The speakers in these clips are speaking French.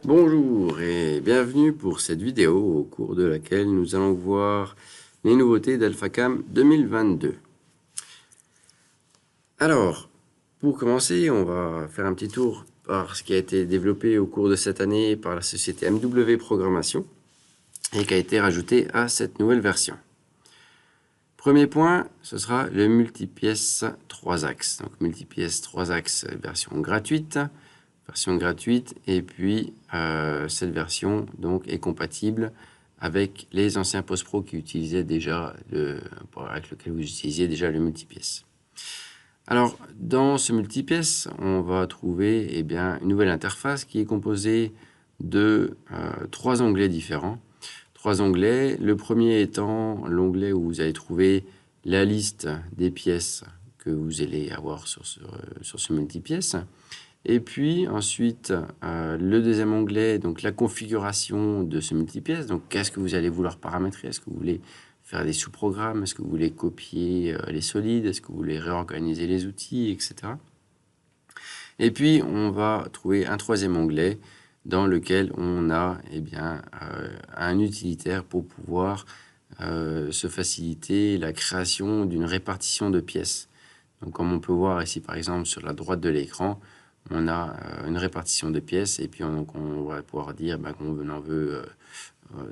Bonjour et bienvenue pour cette vidéo au cours de laquelle nous allons voir les nouveautés d'AlphaCam 2022. Alors, pour commencer, on va faire un petit tour par ce qui a été développé au cours de cette année par la société MW Programmation et qui a été rajouté à cette nouvelle version. Premier point, ce sera le multipièce 3 axes. Donc multipièce 3 axes version gratuite, et puis cette version donc est compatible avec les anciens post-pro qui utilisaient déjà avec lequel vous utilisiez déjà le multipièce. Alors dans ce multipièce, on va trouver une nouvelle interface qui est composée de 3 onglets différents. 3 onglets, le premier étant l'onglet où vous allez trouver la liste des pièces que vous allez avoir sur ce multipièce. Et puis ensuite, le deuxième onglet, donc la configuration de ce multipièce. Donc qu'est-ce que vous allez vouloir paramétrer? Est-ce que vous voulez faire des sous-programmes? Est-ce que vous voulez copier les solides? Est-ce que vous voulez réorganiser les outils, etc. Et puis on va trouver un troisième onglet dans lequel on a un utilitaire pour pouvoir se faciliter la création d'une répartition de pièces. Donc comme on peut voir ici par exemple sur la droite de l'écran, on a une répartition de pièces et puis on va pouvoir dire qu'on en veut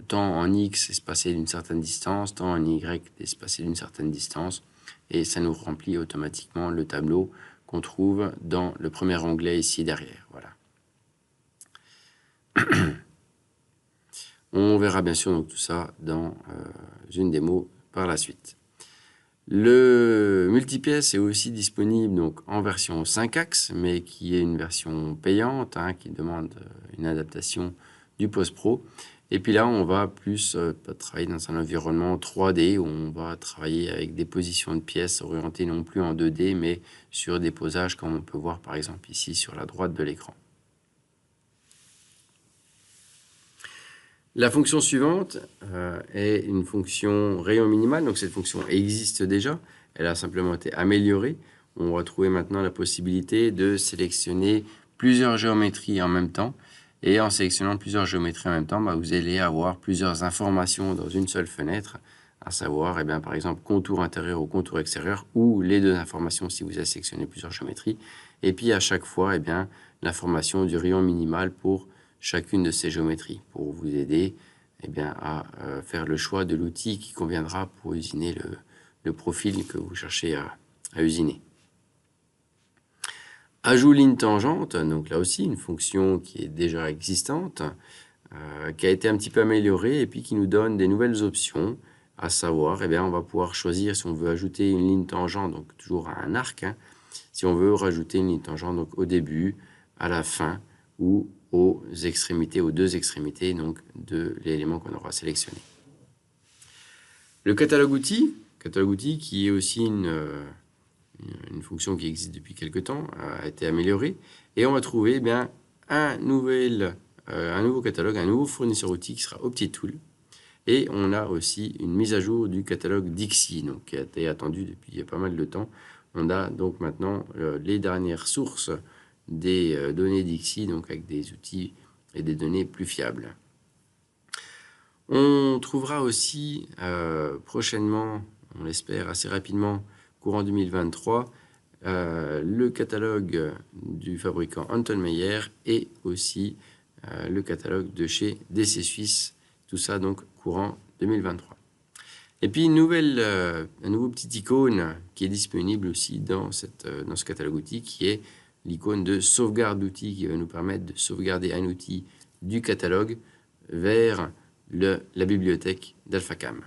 tant en X espacé d'une certaine distance, tant en Y espacé d'une certaine distance, et ça nous remplit automatiquement le tableau qu'on trouve dans le premier onglet ici derrière. Voilà. On verra bien sûr donc tout ça dans une démo par la suite. Le multipièce est aussi disponible donc en version 5 axes, mais qui est une version payante, qui demande une adaptation du post-pro. Et puis là, on va plus travailler dans un environnement 3D, où on va travailler avec des positions de pièces orientées non plus en 2D, mais sur des posages comme on peut voir par exemple ici sur la droite de l'écran. La fonction suivante est une fonction rayon minimal. Donc cette fonction existe déjà, elle a simplement été améliorée. On va trouver maintenant la possibilité de sélectionner plusieurs géométries en même temps. Et en sélectionnant plusieurs géométries en même temps, vous allez avoir plusieurs informations dans une seule fenêtre, à savoir par exemple contour intérieur ou contour extérieur, ou les deux informations si vous avez sélectionné plusieurs géométries. Et puis à chaque fois, l'information du rayon minimal pour chacune de ces géométries pour vous aider à faire le choix de l'outil qui conviendra pour usiner le profil que vous cherchez à usiner. Ajout ligne tangente, donc là aussi une fonction qui est déjà existante, qui a été un petit peu améliorée et puis qui nous donne des nouvelles options, à savoir, on va pouvoir choisir si on veut ajouter une ligne tangente, donc toujours à un arc, si on veut rajouter une ligne tangente donc au début, à la fin ou aux extrémités, aux deux extrémités donc de l'élément qu'on aura sélectionné. Le catalogue outils qui est aussi une fonction qui existe depuis quelques temps, a été améliorée et on va trouver un nouveau catalogue, un nouveau fournisseur outils qui sera OptiTool. Et on a aussi une mise à jour du catalogue Dixie, donc, qui a été attendu depuis pas mal de temps. On a donc maintenant les dernières sources des données Dixie, donc avec des outils et des données plus fiables. On trouvera aussi prochainement, on l'espère assez rapidement, courant 2023, le catalogue du fabricant Anton Meyer et aussi le catalogue de chez DC Suisse, tout ça donc courant 2023. Et puis un nouveau petit icône qui est disponible aussi dans ce catalogue outil, qui est l'icône de sauvegarde d'outils, qui va nous permettre de sauvegarder un outil du catalogue vers la bibliothèque d'AlphaCam.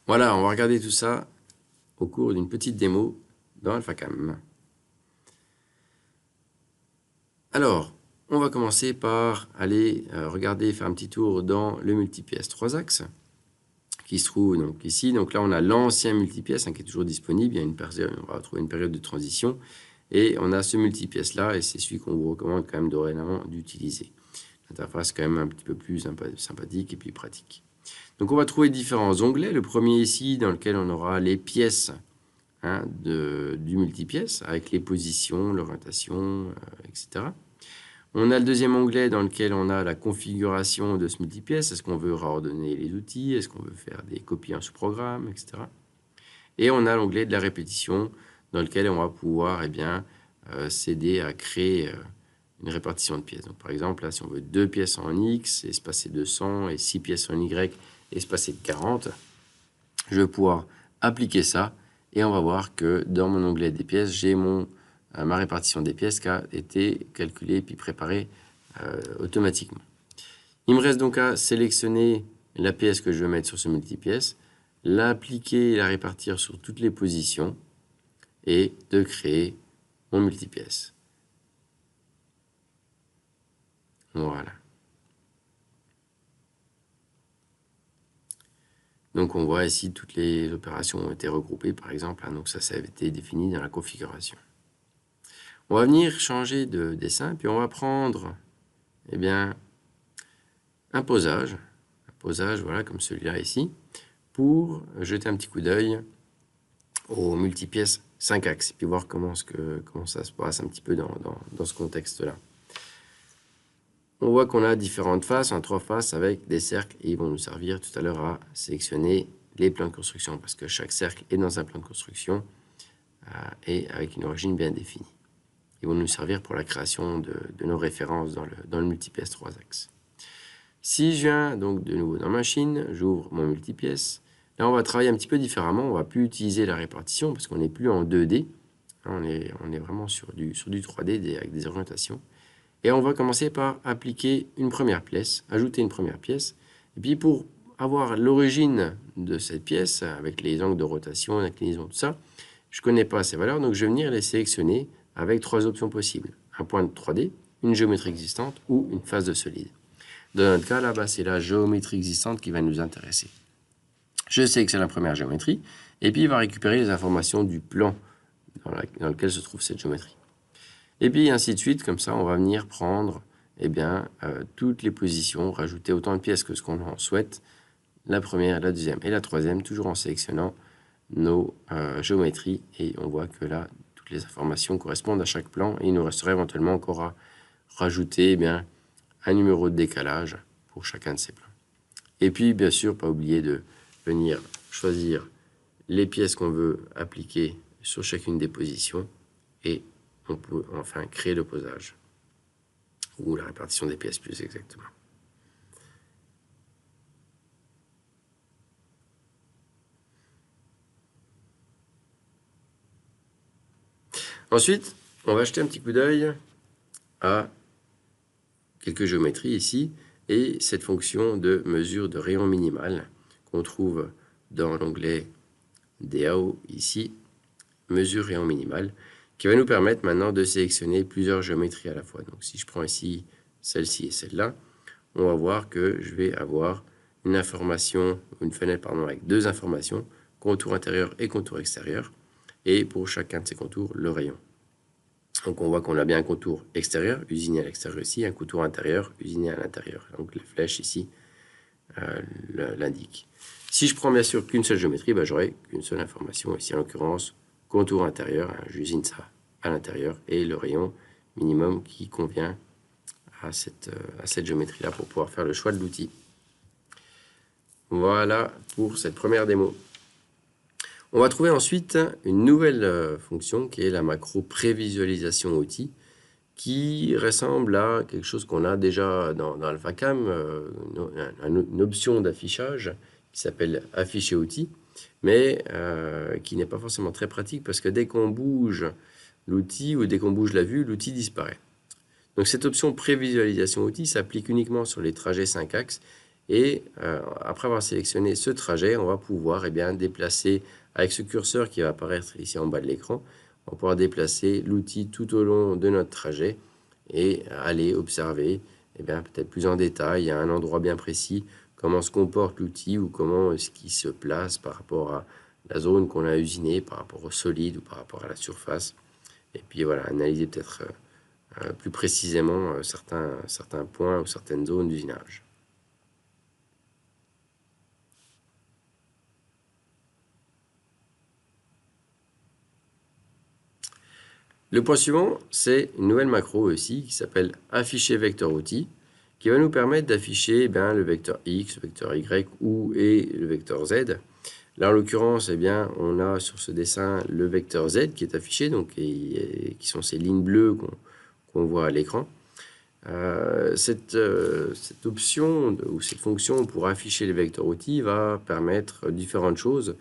Voilà, on va regarder tout ça au cours d'une petite démo dans AlphaCam. Alors, on va commencer par aller regarder, faire un petit tour dans le multipièce 3 axes qui se trouve donc ici. Donc là, on a l'ancien multipièce qui est toujours disponible. On va trouver une période de transition. Et on a ce multipièce-là, et c'est celui qu'on vous recommande quand même dorénavant d'utiliser. L'interface est quand même un petit peu plus sympathique et puis pratique. Donc on va trouver différents onglets. Le premier ici, dans lequel on aura les pièces hein, du multipièce avec les positions, l'orientation, etc. On a le deuxième onglet dans lequel on a la configuration de ce multipièce. Est-ce qu'on veut réordonner les outils? Est-ce qu'on veut faire des copies en sous-programme, etc. Et on a l'onglet de la répétition dans lequel on va pouvoir s'aider à créer une répartition de pièces. Donc, par exemple, là, si on veut 2 pièces en X, espacées de 100, et 6 pièces en Y, espacées de 40, je vais pouvoir appliquer ça et on va voir que dans mon onglet des pièces, j'ai ma répartition des pièces qui a été calculée puis préparée automatiquement. Il me reste donc à sélectionner la pièce que je veux mettre sur ce multipièce, l'appliquer et la répartir sur toutes les positions et de créer mon multipièce. Voilà. Donc on voit ici toutes les opérations ont été regroupées par exemple, hein, donc ça a été défini dans la configuration. On va venir changer de dessin, puis on va prendre un posage voilà, comme celui-là ici, pour jeter un petit coup d'œil aux multipièces 5 axes, puis voir comment ça se passe un petit peu dans ce contexte-là. On voit qu'on a différentes faces, 3 faces avec des cercles, et ils vont nous servir tout à l'heure à sélectionner les plans de construction, parce que chaque cercle est dans un plan de construction et avec une origine bien définie. Ils vont nous servir pour la création de nos références dans le multipièce 3 axes. Si je viens donc de nouveau dans Machine, j'ouvre mon multipièce. Là, on va travailler un petit peu différemment. On ne va plus utiliser la répartition parce qu'on n'est plus en 2D. On est vraiment sur du 3D avec des orientations. Et on va commencer par appliquer une première pièce, ajouter une première pièce. Et puis pour avoir l'origine de cette pièce, avec les angles de rotation, l'inclinaison, tout ça, je ne connais pas ces valeurs, donc je vais venir les sélectionner avec 3 options possibles. Un point de 3D, une géométrie existante ou une face de solide. Dans notre cas, là, c'est la géométrie existante qui va nous intéresser. Je sélectionne la première géométrie, et puis il va récupérer les informations du plan dans lequel se trouve cette géométrie. Et puis ainsi de suite, comme ça, on va venir prendre toutes les positions, rajouter autant de pièces que ce qu'on en souhaite, la première, la deuxième et la troisième, toujours en sélectionnant nos géométries, et on voit que là, toutes les informations correspondent à chaque plan, et il nous resterait éventuellement encore à rajouter un numéro de décalage pour chacun de ces plans. Et puis, bien sûr, pas oublier de venir choisir les pièces qu'on veut appliquer sur chacune des positions, et on peut enfin créer le posage, ou la répartition des pièces plus exactement. Ensuite, on va jeter un petit coup d'œil à quelques géométries ici, et cette fonction de mesure de rayon minimal qu'on trouve dans l'onglet DAO ici, mesure rayon minimal, qui va nous permettre maintenant de sélectionner plusieurs géométries à la fois. Donc si je prends ici celle-ci et celle-là, on va voir que je vais avoir une fenêtre avec 2 informations, contour intérieur et contour extérieur, et pour chacun de ces contours, le rayon. Donc on voit qu'on a bien un contour extérieur, usiné à l'extérieur ici, un contour intérieur, usiné à l'intérieur. Donc la flèche ici l'indique. Si je prends bien sûr qu'une seule géométrie, j'aurai qu'une seule information, ici en l'occurrence, contour intérieur, j'usine ça à l'intérieur, et le rayon minimum qui convient à cette géométrie-là pour pouvoir faire le choix de l'outil. Voilà pour cette première démo. On va trouver ensuite une nouvelle fonction qui est la macro prévisualisation outil, qui ressemble à quelque chose qu'on a déjà dans AlphaCam, une option d'affichage qui s'appelle afficher outil, mais qui n'est pas forcément très pratique parce que dès qu'on bouge l'outil ou dès qu'on bouge la vue, l'outil disparaît. Donc cette option prévisualisation outil s'applique uniquement sur les trajets 5 axes, et après avoir sélectionné ce trajet, on va pouvoir déplacer avec ce curseur qui va apparaître ici en bas de l'écran, on va pouvoir déplacer l'outil tout au long de notre trajet et aller observer peut-être plus en détail à un endroit bien précis comment se comporte l'outil ou comment est-ce qu'il se place par rapport à la zone qu'on a usinée, par rapport au solide ou par rapport à la surface. Et puis voilà, analyser peut-être plus précisément certains points ou certaines zones d'usinage. Le point suivant, c'est une nouvelle macro aussi qui s'appelle afficher vecteur outil, qui va nous permettre d'afficher le vecteur X, le vecteur Y et le vecteur Z. Là, en l'occurrence, on a sur ce dessin le vecteur Z qui est affiché, donc, qui sont ces lignes bleues qu'on voit à l'écran. Cette option ou cette fonction pour afficher les vecteurs outils va permettre différentes choses.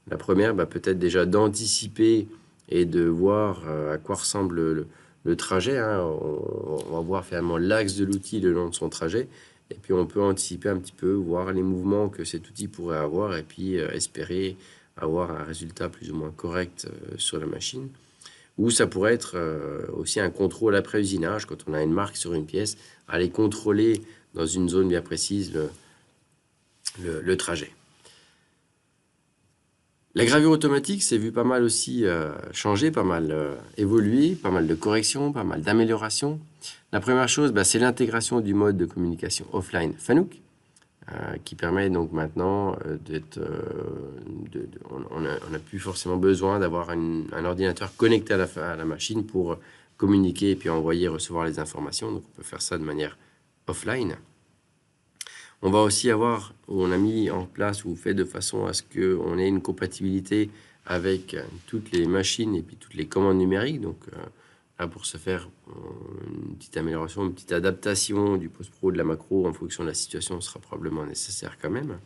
La première, peut-être déjà d'anticiper et de voir à quoi ressemble le trajet. On va voir finalement l'axe de l'outil le long de son trajet. Et puis on peut anticiper un petit peu, voir les mouvements que cet outil pourrait avoir et puis espérer avoir un résultat plus ou moins correct sur la machine. Ou ça pourrait être aussi un contrôle après usinage, quand on a une marque sur une pièce, aller contrôler dans une zone bien précise le trajet. La gravure automatique s'est vue pas mal aussi changer, pas mal évoluer, pas mal de corrections, pas mal d'améliorations. La première chose, c'est l'intégration du mode de communication offline Fanuc, qui permet donc maintenant d'être... on n'a plus forcément besoin d'avoir un ordinateur connecté à la machine pour communiquer et puis envoyer et recevoir les informations. Donc on peut faire ça de manière offline. On va aussi avoir, on a mis en place ou fait de façon à ce qu'on ait une compatibilité avec toutes les machines et puis toutes les commandes numériques. Donc là, pour ce faire, une petite amélioration, une petite adaptation du post-pro de la macro en fonction de la situation sera probablement nécessaire quand même.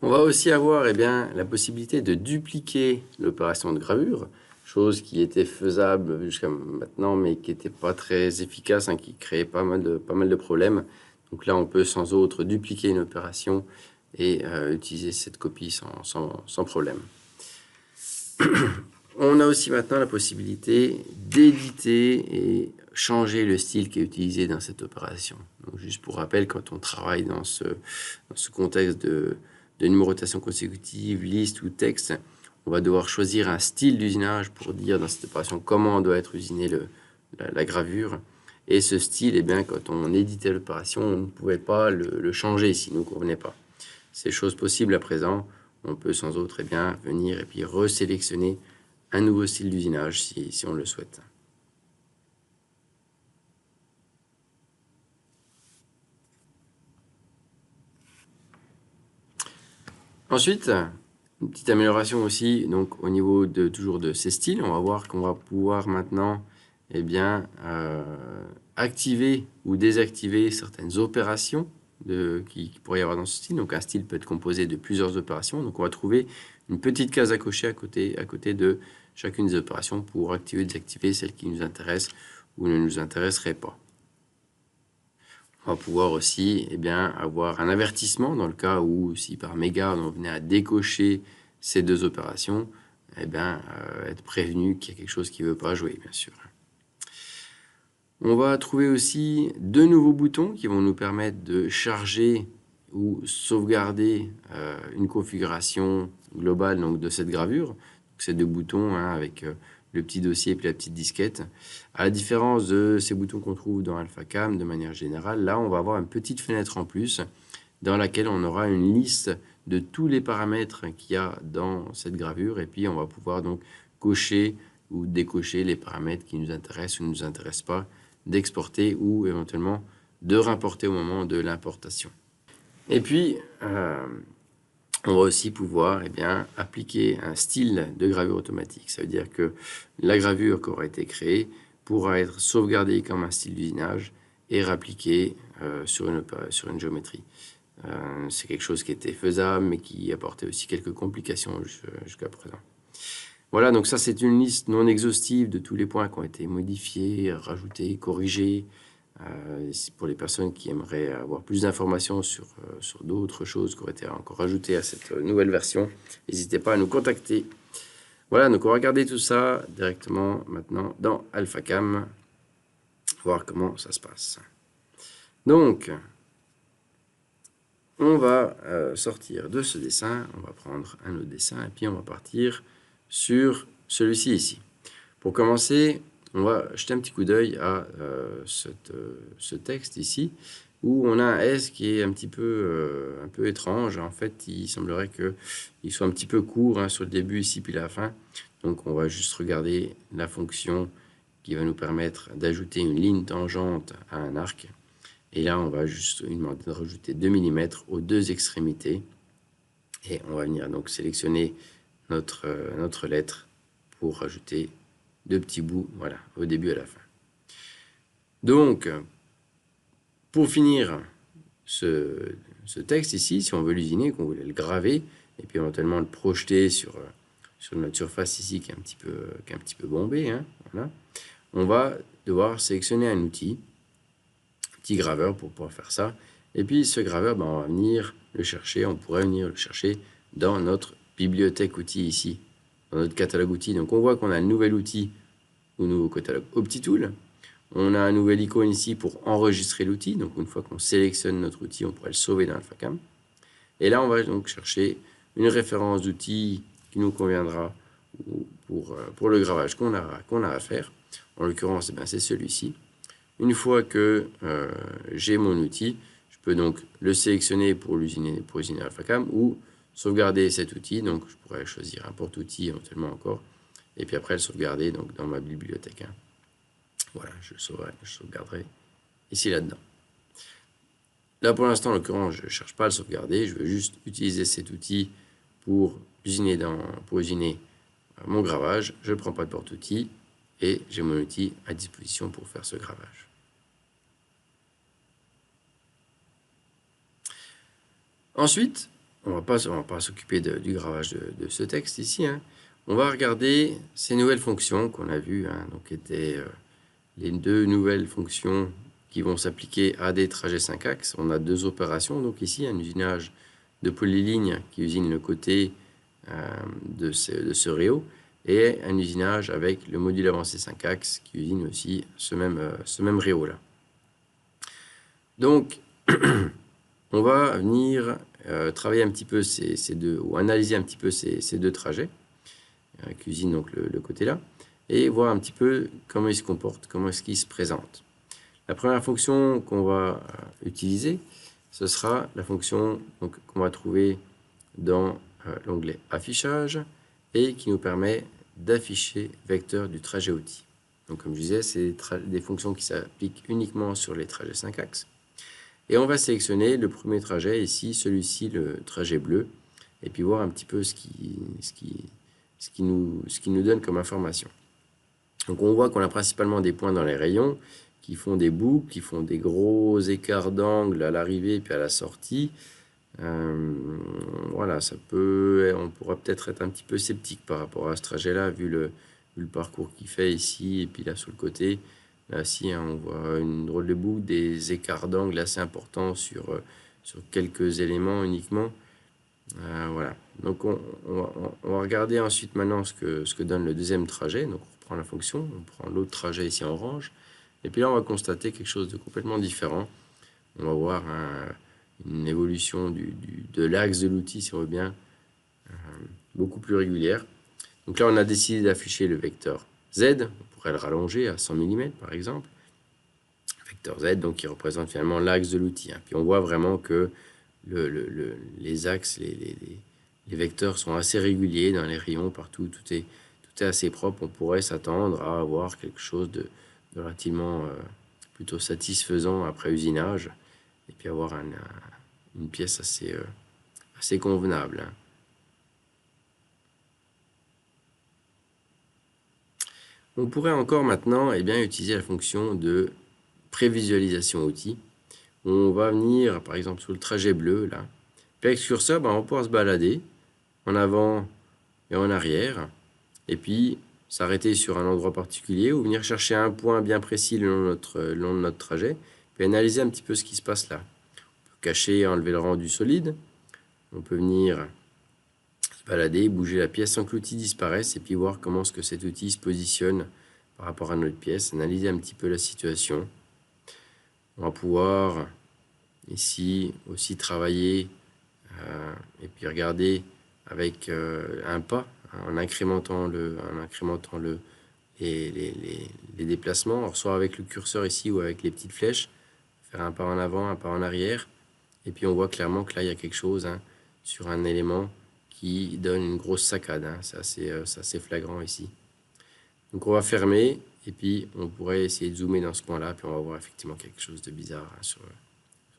On va aussi avoir la possibilité de dupliquer l'opération de gravure, chose qui était faisable jusqu'à maintenant, mais qui n'était pas très efficace, qui créait pas mal de problèmes. Donc là, on peut sans autre dupliquer une opération et utiliser cette copie sans problème. On a aussi maintenant la possibilité d'éditer et changer le style qui est utilisé dans cette opération. Donc, juste pour rappel, quand on travaille dans ce contexte de numérotation consécutive, liste ou texte, on va devoir choisir un style d'usinage pour dire dans cette opération comment doit être usinée la gravure. Et ce style, quand on éditait l'opération, on ne pouvait pas le changer s'il ne nous convenait pas. C'est chose possible à présent. On peut sans autre venir et puis resélectionner un nouveau style d'usinage si on le souhaite. Ensuite, une petite amélioration aussi donc, au niveau toujours de ces styles. On va voir qu'on va pouvoir maintenant activer ou désactiver certaines opérations qui pourrait y avoir dans ce style. Donc un style peut être composé de plusieurs opérations. Donc on va trouver une petite case à cocher à côté de chacune des opérations pour activer ou désactiver celles qui nous intéressent ou ne nous intéresseraient pas. On va pouvoir aussi avoir un avertissement dans le cas où, si par mégarde on venait à décocher ces deux opérations, être prévenu qu'il y a quelque chose qui ne veut pas jouer, bien sûr. On va trouver aussi deux nouveaux boutons qui vont nous permettre de charger ou sauvegarder une configuration globale donc, de cette gravure. Donc, ces deux boutons avec le petit dossier et puis la petite disquette. À la différence de ces boutons qu'on trouve dans AlphaCam de manière générale, là on va avoir une petite fenêtre en plus dans laquelle on aura une liste de tous les paramètres qu'il y a dans cette gravure et puis on va pouvoir donc cocher ou décocher les paramètres qui nous intéressent ou ne nous intéressent pas, d'exporter ou éventuellement de rapporter au moment de l'importation. Et puis, on va aussi pouvoir appliquer un style de gravure automatique. Ça veut dire que la gravure qui aura été créée pourra être sauvegardée comme un style d'usinage et réappliquée sur une géométrie. C'est quelque chose qui était faisable, mais qui apportait aussi quelques complications jusqu'à présent. Voilà, donc ça c'est une liste non exhaustive de tous les points qui ont été modifiés, rajoutés, corrigés. Pour les personnes qui aimeraient avoir plus d'informations sur d'autres choses qui auraient été encore rajoutées à cette nouvelle version, n'hésitez pas à nous contacter. Voilà, donc on va regarder tout ça directement maintenant dans AlphaCam, voir comment ça se passe. Donc, on va sortir de ce dessin, on va prendre un autre dessin et puis on va partir sur celui-ci ici. Pour commencer, on va jeter un petit coup d'œil à ce texte ici. où on a un S qui est un peu étrange. En fait, il semblerait qu'il soit un petit peu court hein, sur le début ici, puis la fin. Donc, on va juste regarder la fonction qui va nous permettre d'ajouter une ligne tangente à un arc. Et là, on va juste lui demander de rajouter 2 mm aux deux extrémités. Et on va venir donc sélectionner notre lettre pour rajouter 2 petits bouts, voilà, au début et à la fin. Donc, pour finir ce texte ici, si on veut l'usiner, qu'on voulait le graver, et puis éventuellement le projeter sur notre surface ici qui est un petit peu bombée, hein, voilà, on va devoir sélectionner un outil, un petit graveur pour pouvoir faire ça. Et puis ce graveur, ben, on va venir le chercher, on pourrait venir le chercher dans notre bibliothèque outils ici, dans notre catalogue outils. Donc on voit qu'on a le nouvel outil au nouveau catalogue OptiTool. On a un nouvel icône ici pour enregistrer l'outil. Donc une fois qu'on sélectionne notre outil, on pourrait le sauver dans Alphacam. Et là, on va donc chercher une référence d'outil qui nous conviendra pour le gravage qu'on a à faire. En l'occurrence, c'est celui-ci. Une fois que j'ai mon outil, je peux donc le sélectionner pour usiner Alphacam ou sauvegarder cet outil. Donc, je pourrais choisir un porte-outil éventuellement encore. Et puis après, le sauvegarder donc, dans ma bibliothèque. Hein. Voilà, je sauvegarderai ici là-dedans. Là, pour l'instant, en l'occurrence, je ne cherche pas à le sauvegarder. Je veux juste utiliser cet outil pour usiner mon gravage. Je ne prends pas de porte-outil et j'ai mon outil à disposition pour faire ce gravage. Ensuite, on ne va pas s'occuper du gravage de ce texte ici. Hein. On va regarder ces nouvelles fonctions qu'on a vues, hein, donc étaient les deux nouvelles fonctions qui vont s'appliquer à des trajets 5 axes. On a deux opérations, donc ici un usinage de polyligne qui usine le côté de ce réau et un usinage avec le module avancé 5 axes qui usine aussi ce même réau là. Donc, on va venir travailler un petit peu ces deux, ou analyser un petit peu ces deux trajets qui usinent donc le côté là, et voir un petit peu comment ils se comportent, comment est-ce qu'ils se présentent. La première fonction qu'on va utiliser, ce sera la fonction qu'on va trouver dans l'onglet Affichage et qui nous permet d'afficher vecteur du trajet outil. Donc, comme je disais, c'est des fonctions qui s'appliquent uniquement sur les trajets 5 axes. Et on va sélectionner le premier trajet, ici, celui-ci, le trajet bleu, et puis voir un petit peu ce qui nous donne comme information. Donc on voit qu'on a principalement des points dans les rayons qui font des boucles, qui font des gros écarts d'angle à l'arrivée et puis à la sortie. Voilà, on pourra peut-être être un petit peu sceptique par rapport à ce trajet-là, vu le parcours qu'il fait ici, et puis là sur le côté. Là, si hein, on voit une drôle de boucle, des écarts d'angle assez importants sur quelques éléments uniquement. Voilà. Donc on va regarder ensuite maintenant ce que donne le deuxième trajet. Donc on reprend la fonction, on prend l'autre trajet ici en orange. Et puis là, on va constater quelque chose de complètement différent. On va voir une évolution de l'axe de l'outil, si on veut bien, beaucoup plus régulière. Donc là, on a décidé d'afficher le vecteur Z. On pourrait le rallonger à 100 mm, par exemple. Vecteur Z, donc qui représente finalement l'axe de l'outil. Hein. Puis on voit vraiment que les axes, les vecteurs sont assez réguliers dans les rayons, partout. Tout est assez propre. On pourrait s'attendre à avoir quelque chose de relativement plutôt satisfaisant après usinage. Et puis avoir une pièce assez convenable. Hein. On pourrait encore maintenant utiliser la fonction de prévisualisation outil. On va venir, par exemple, sur le trajet bleu, là. Puis avec ce curseur, on va pouvoir se balader en avant et en arrière. Et puis, s'arrêter sur un endroit particulier ou venir chercher un point bien précis le long de notre trajet. Puis analyser un petit peu ce qui se passe là. On peut cacher, enlever le rendu solide. On peut venir se balader, bouger la pièce sans que l'outil disparaisse. Et puis voir comment est-ce que cet outil se positionne par rapport à notre pièce. Analyser un petit peu la situation. On va pouvoir ici aussi travailler et puis regarder avec un pas, en incrémentant les déplacements, alors soit avec le curseur ici ou avec les petites flèches, faire un pas en avant, un pas en arrière. Et puis on voit clairement que là, il y a quelque chose sur un élément qui donne une grosse saccade. C'est assez flagrant ici. Donc on va fermer et puis on pourrait essayer de zoomer dans ce coin-là, puis on va voir effectivement quelque chose de bizarre sur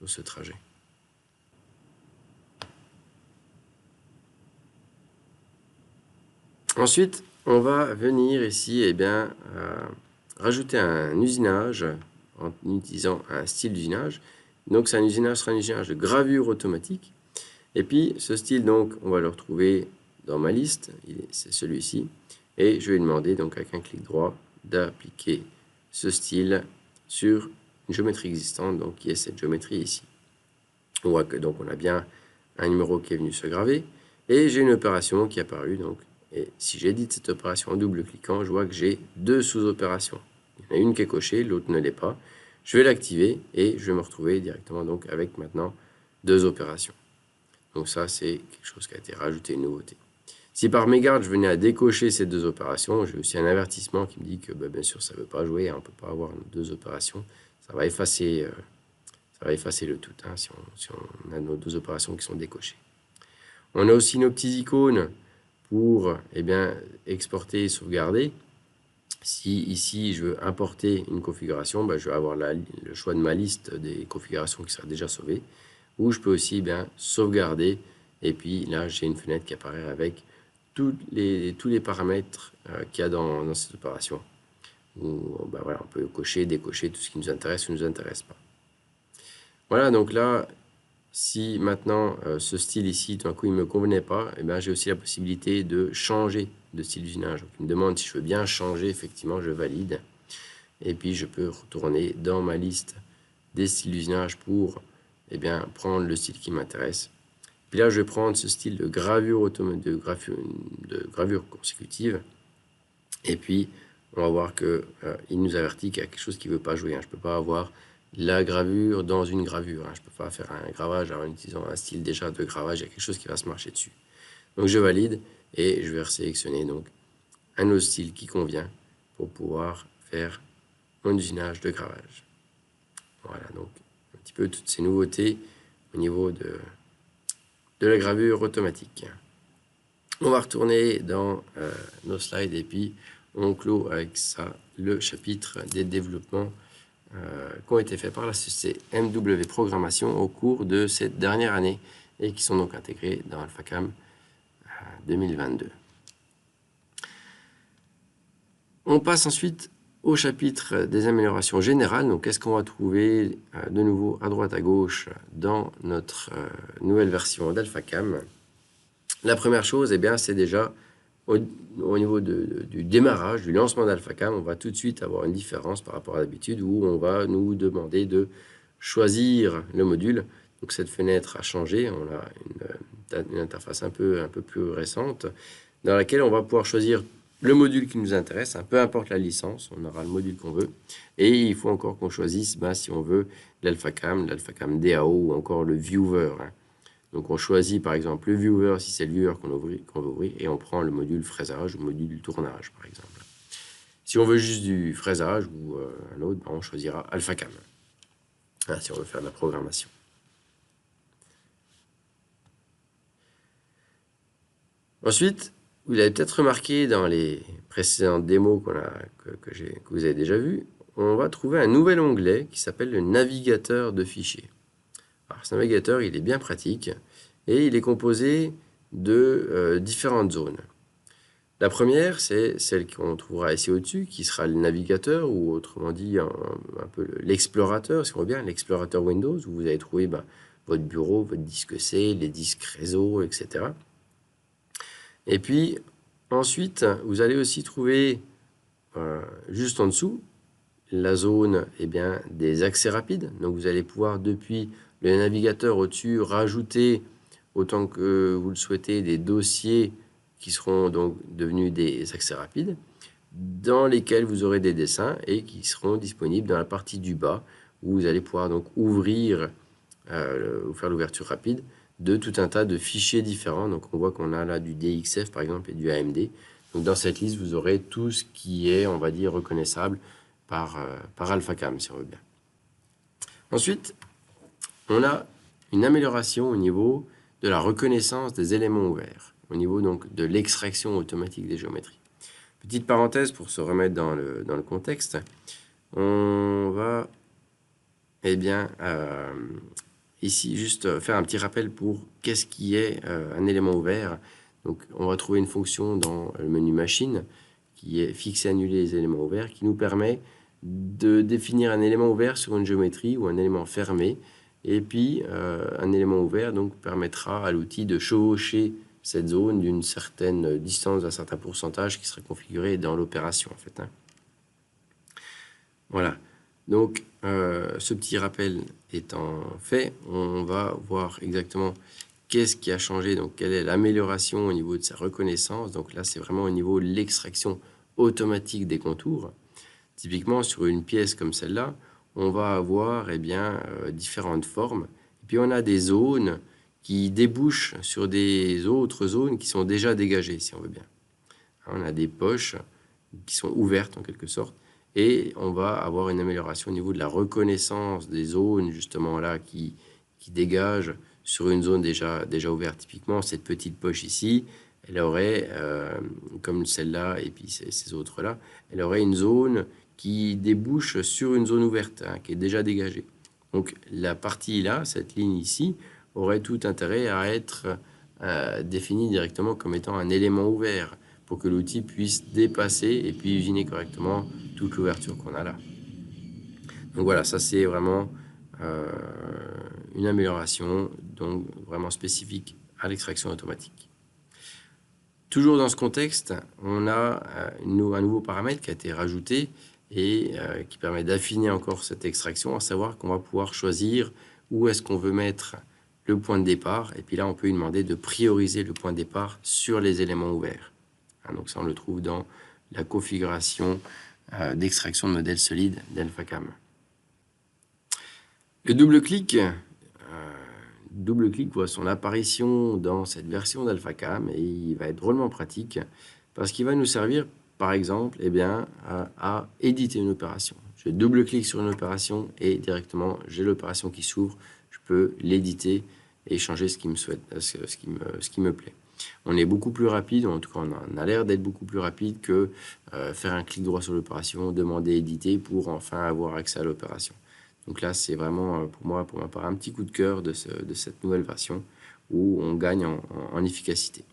ce trajet. Ensuite, on va venir ici rajouter un usinage en utilisant un style d'usinage. Donc c'est un usinage, sera un usinage de gravure automatique. Et puis ce style, donc, on va le retrouver dans ma liste, c'est celui-ci. Et je vais demander donc avec un clic droit d'appliquer ce style sur une géométrie existante, donc qui est cette géométrie ici. On voit que donc on a bien un numéro qui est venu se graver et j'ai une opération qui est apparue. Donc, et si j'édite cette opération en double-cliquant, je vois que j'ai deux sous-opérations. Il y en a une qui est cochée, l'autre ne l'est pas. Je vais l'activer et je vais me retrouver directement donc avec maintenant deux opérations. Donc ça, c'est quelque chose qui a été rajouté, une nouveauté. Si par mégarde, je venais à décocher ces deux opérations, j'ai aussi un avertissement qui me dit que bien sûr, ça ne veut pas jouer, on ne peut pas avoir deux opérations. Ça va effacer le tout si on a nos deux opérations qui sont décochées. On a aussi nos petites icônes pour exporter et sauvegarder. Si ici, je veux importer une configuration, je vais avoir le choix de ma liste des configurations qui sera déjà sauvée. Ou je peux aussi sauvegarder. Et puis là, j'ai une fenêtre qui apparaît avec tous les paramètres qu'il y a dans cette opération. Où, on peut cocher, décocher tout ce qui nous intéresse ou ne nous intéresse pas. Voilà, donc là, si maintenant ce style ici, tout d'un coup, il ne me convenait pas, j'ai aussi la possibilité de changer de style d'usinage. Donc, il me demande si je veux bien changer, effectivement, je valide. Et puis, je peux retourner dans ma liste des styles d'usinage pour prendre le style qui m'intéresse. Puis là, je vais prendre ce style de gravure consécutive. Et puis, on va voir qu'il nous avertit qu'il y a quelque chose qui ne veut pas jouer. Je ne peux pas avoir la gravure dans une gravure. Je ne peux pas faire un gravage en utilisant un style déjà de gravage. Il y a quelque chose qui va se marcher dessus. Donc, je valide et je vais sélectionner donc un autre style qui convient pour pouvoir faire mon usinage de gravage. Voilà, donc un petit peu toutes ces nouveautés au niveau de la gravure automatique. On va retourner dans nos slides et puis on clôt avec ça le chapitre des développements qui ont été faits par la société MW Programmation au cours de cette dernière année et qui sont donc intégrés dans AlphaCam 2022. On passe ensuite au chapitre des améliorations générales. Donc, qu'est-ce qu'on va trouver de nouveau à droite à gauche dans notre nouvelle version d'AlphaCam? La première chose, c'est déjà au niveau du démarrage, du lancement d'AlphaCam, on va tout de suite avoir une différence par rapport à d'habitude où on va nous demander de choisir le module. Donc cette fenêtre a changé, on a une interface un peu plus récente dans laquelle on va pouvoir choisir le module qui nous intéresse, peu importe la licence, on aura le module qu'on veut. Et il faut encore qu'on choisisse si on veut l'AlphaCam DAO ou encore le Viewer. Donc on choisit par exemple le Viewer si c'est le Viewer qu'on veut ouvrir et on prend le module fraisage ou le module tournage par exemple. Si on veut juste du fraisage ou un autre, on choisira AlphaCam. Si on veut faire de la programmation. Ensuite, vous l'avez peut-être remarqué dans les précédentes démos que vous avez déjà vues, on va trouver un nouvel onglet qui s'appelle le navigateur de fichiers. Alors, ce navigateur, il est bien pratique et il est composé de différentes zones. La première, c'est celle qu'on trouvera ici au-dessus, qui sera le navigateur, ou autrement dit, un peu l'explorateur, si on veut bien, l'explorateur Windows, où vous allez trouver votre bureau, votre disque C, les disques réseau, etc. Et puis, ensuite, vous allez aussi trouver, juste en dessous, la zone des accès rapides. Donc, vous allez pouvoir, depuis le navigateur au-dessus, rajouter, autant que vous le souhaitez, des dossiers qui seront donc devenus des accès rapides, dans lesquels vous aurez des dessins et qui seront disponibles dans la partie du bas, où vous allez pouvoir donc ouvrir ou faire l'ouverture rapide de tout un tas de fichiers différents. Donc on voit qu'on a là du DXF par exemple et du AMD. Donc dans cette liste, vous aurez tout ce qui est, on va dire, reconnaissable par AlphaCam, si on veut bien. Ensuite, on a une amélioration au niveau de la reconnaissance des éléments ouverts, au niveau donc de l'extraction automatique des géométries. Petite parenthèse pour se remettre dans le contexte, on va ici juste faire un petit rappel pour qu'est-ce qui est un élément ouvert. Donc on va trouver une fonction dans le menu machine qui est fixer, annuler les éléments ouverts, qui nous permet de définir un élément ouvert sur une géométrie ou un élément fermé. Et puis un élément ouvert donc permettra à l'outil de chevaucher cette zone d'une certaine distance, d'un certain pourcentage qui serait configuré dans l'opération en fait. Voilà. Donc, ce petit rappel étant fait, on va voir exactement qu'est-ce qui a changé, donc quelle est l'amélioration au niveau de sa reconnaissance. Donc là, c'est vraiment au niveau de l'extraction automatique des contours. Typiquement, sur une pièce comme celle-là, on va avoir différentes formes. Et puis, on a des zones qui débouchent sur des autres zones qui sont déjà dégagées, si on veut bien. On a des poches qui sont ouvertes en quelque sorte. Et on va avoir une amélioration au niveau de la reconnaissance des zones, justement là, qui dégagent sur une zone déjà ouverte. Typiquement, cette petite poche ici, elle aurait, comme celle-là et puis ces autres-là, elle aurait une zone qui débouche sur une zone ouverte, qui est déjà dégagée. Donc la partie là, cette ligne ici, aurait tout intérêt à être définie directement comme étant un élément ouvert, pour que l'outil puisse dépasser et puis usiner correctement toute l'ouverture qu'on a là. Donc voilà, ça c'est vraiment une amélioration, donc vraiment spécifique à l'extraction automatique. Toujours dans ce contexte, on a un nouveau paramètre qui a été rajouté et qui permet d'affiner encore cette extraction, à savoir qu'on va pouvoir choisir où est-ce qu'on veut mettre le point de départ, et puis là on peut lui demander de prioriser le point de départ sur les éléments ouverts. Donc ça, on le trouve dans la configuration d'extraction de modèles solides d'AlphaCam. Le double-clic voit son apparition dans cette version d'AlphaCam et il va être drôlement pratique parce qu'il va nous servir, par exemple, à éditer une opération. Je double-clique sur une opération et directement, j'ai l'opération qui s'ouvre. Je peux l'éditer et changer ce qui me plaît. On est beaucoup plus rapide, en tout cas on a l'air d'être beaucoup plus rapide que faire un clic droit sur l'opération, demander éditer pour enfin avoir accès à l'opération. Donc là c'est vraiment pour ma part un petit coup de cœur de cette nouvelle version où on gagne en efficacité.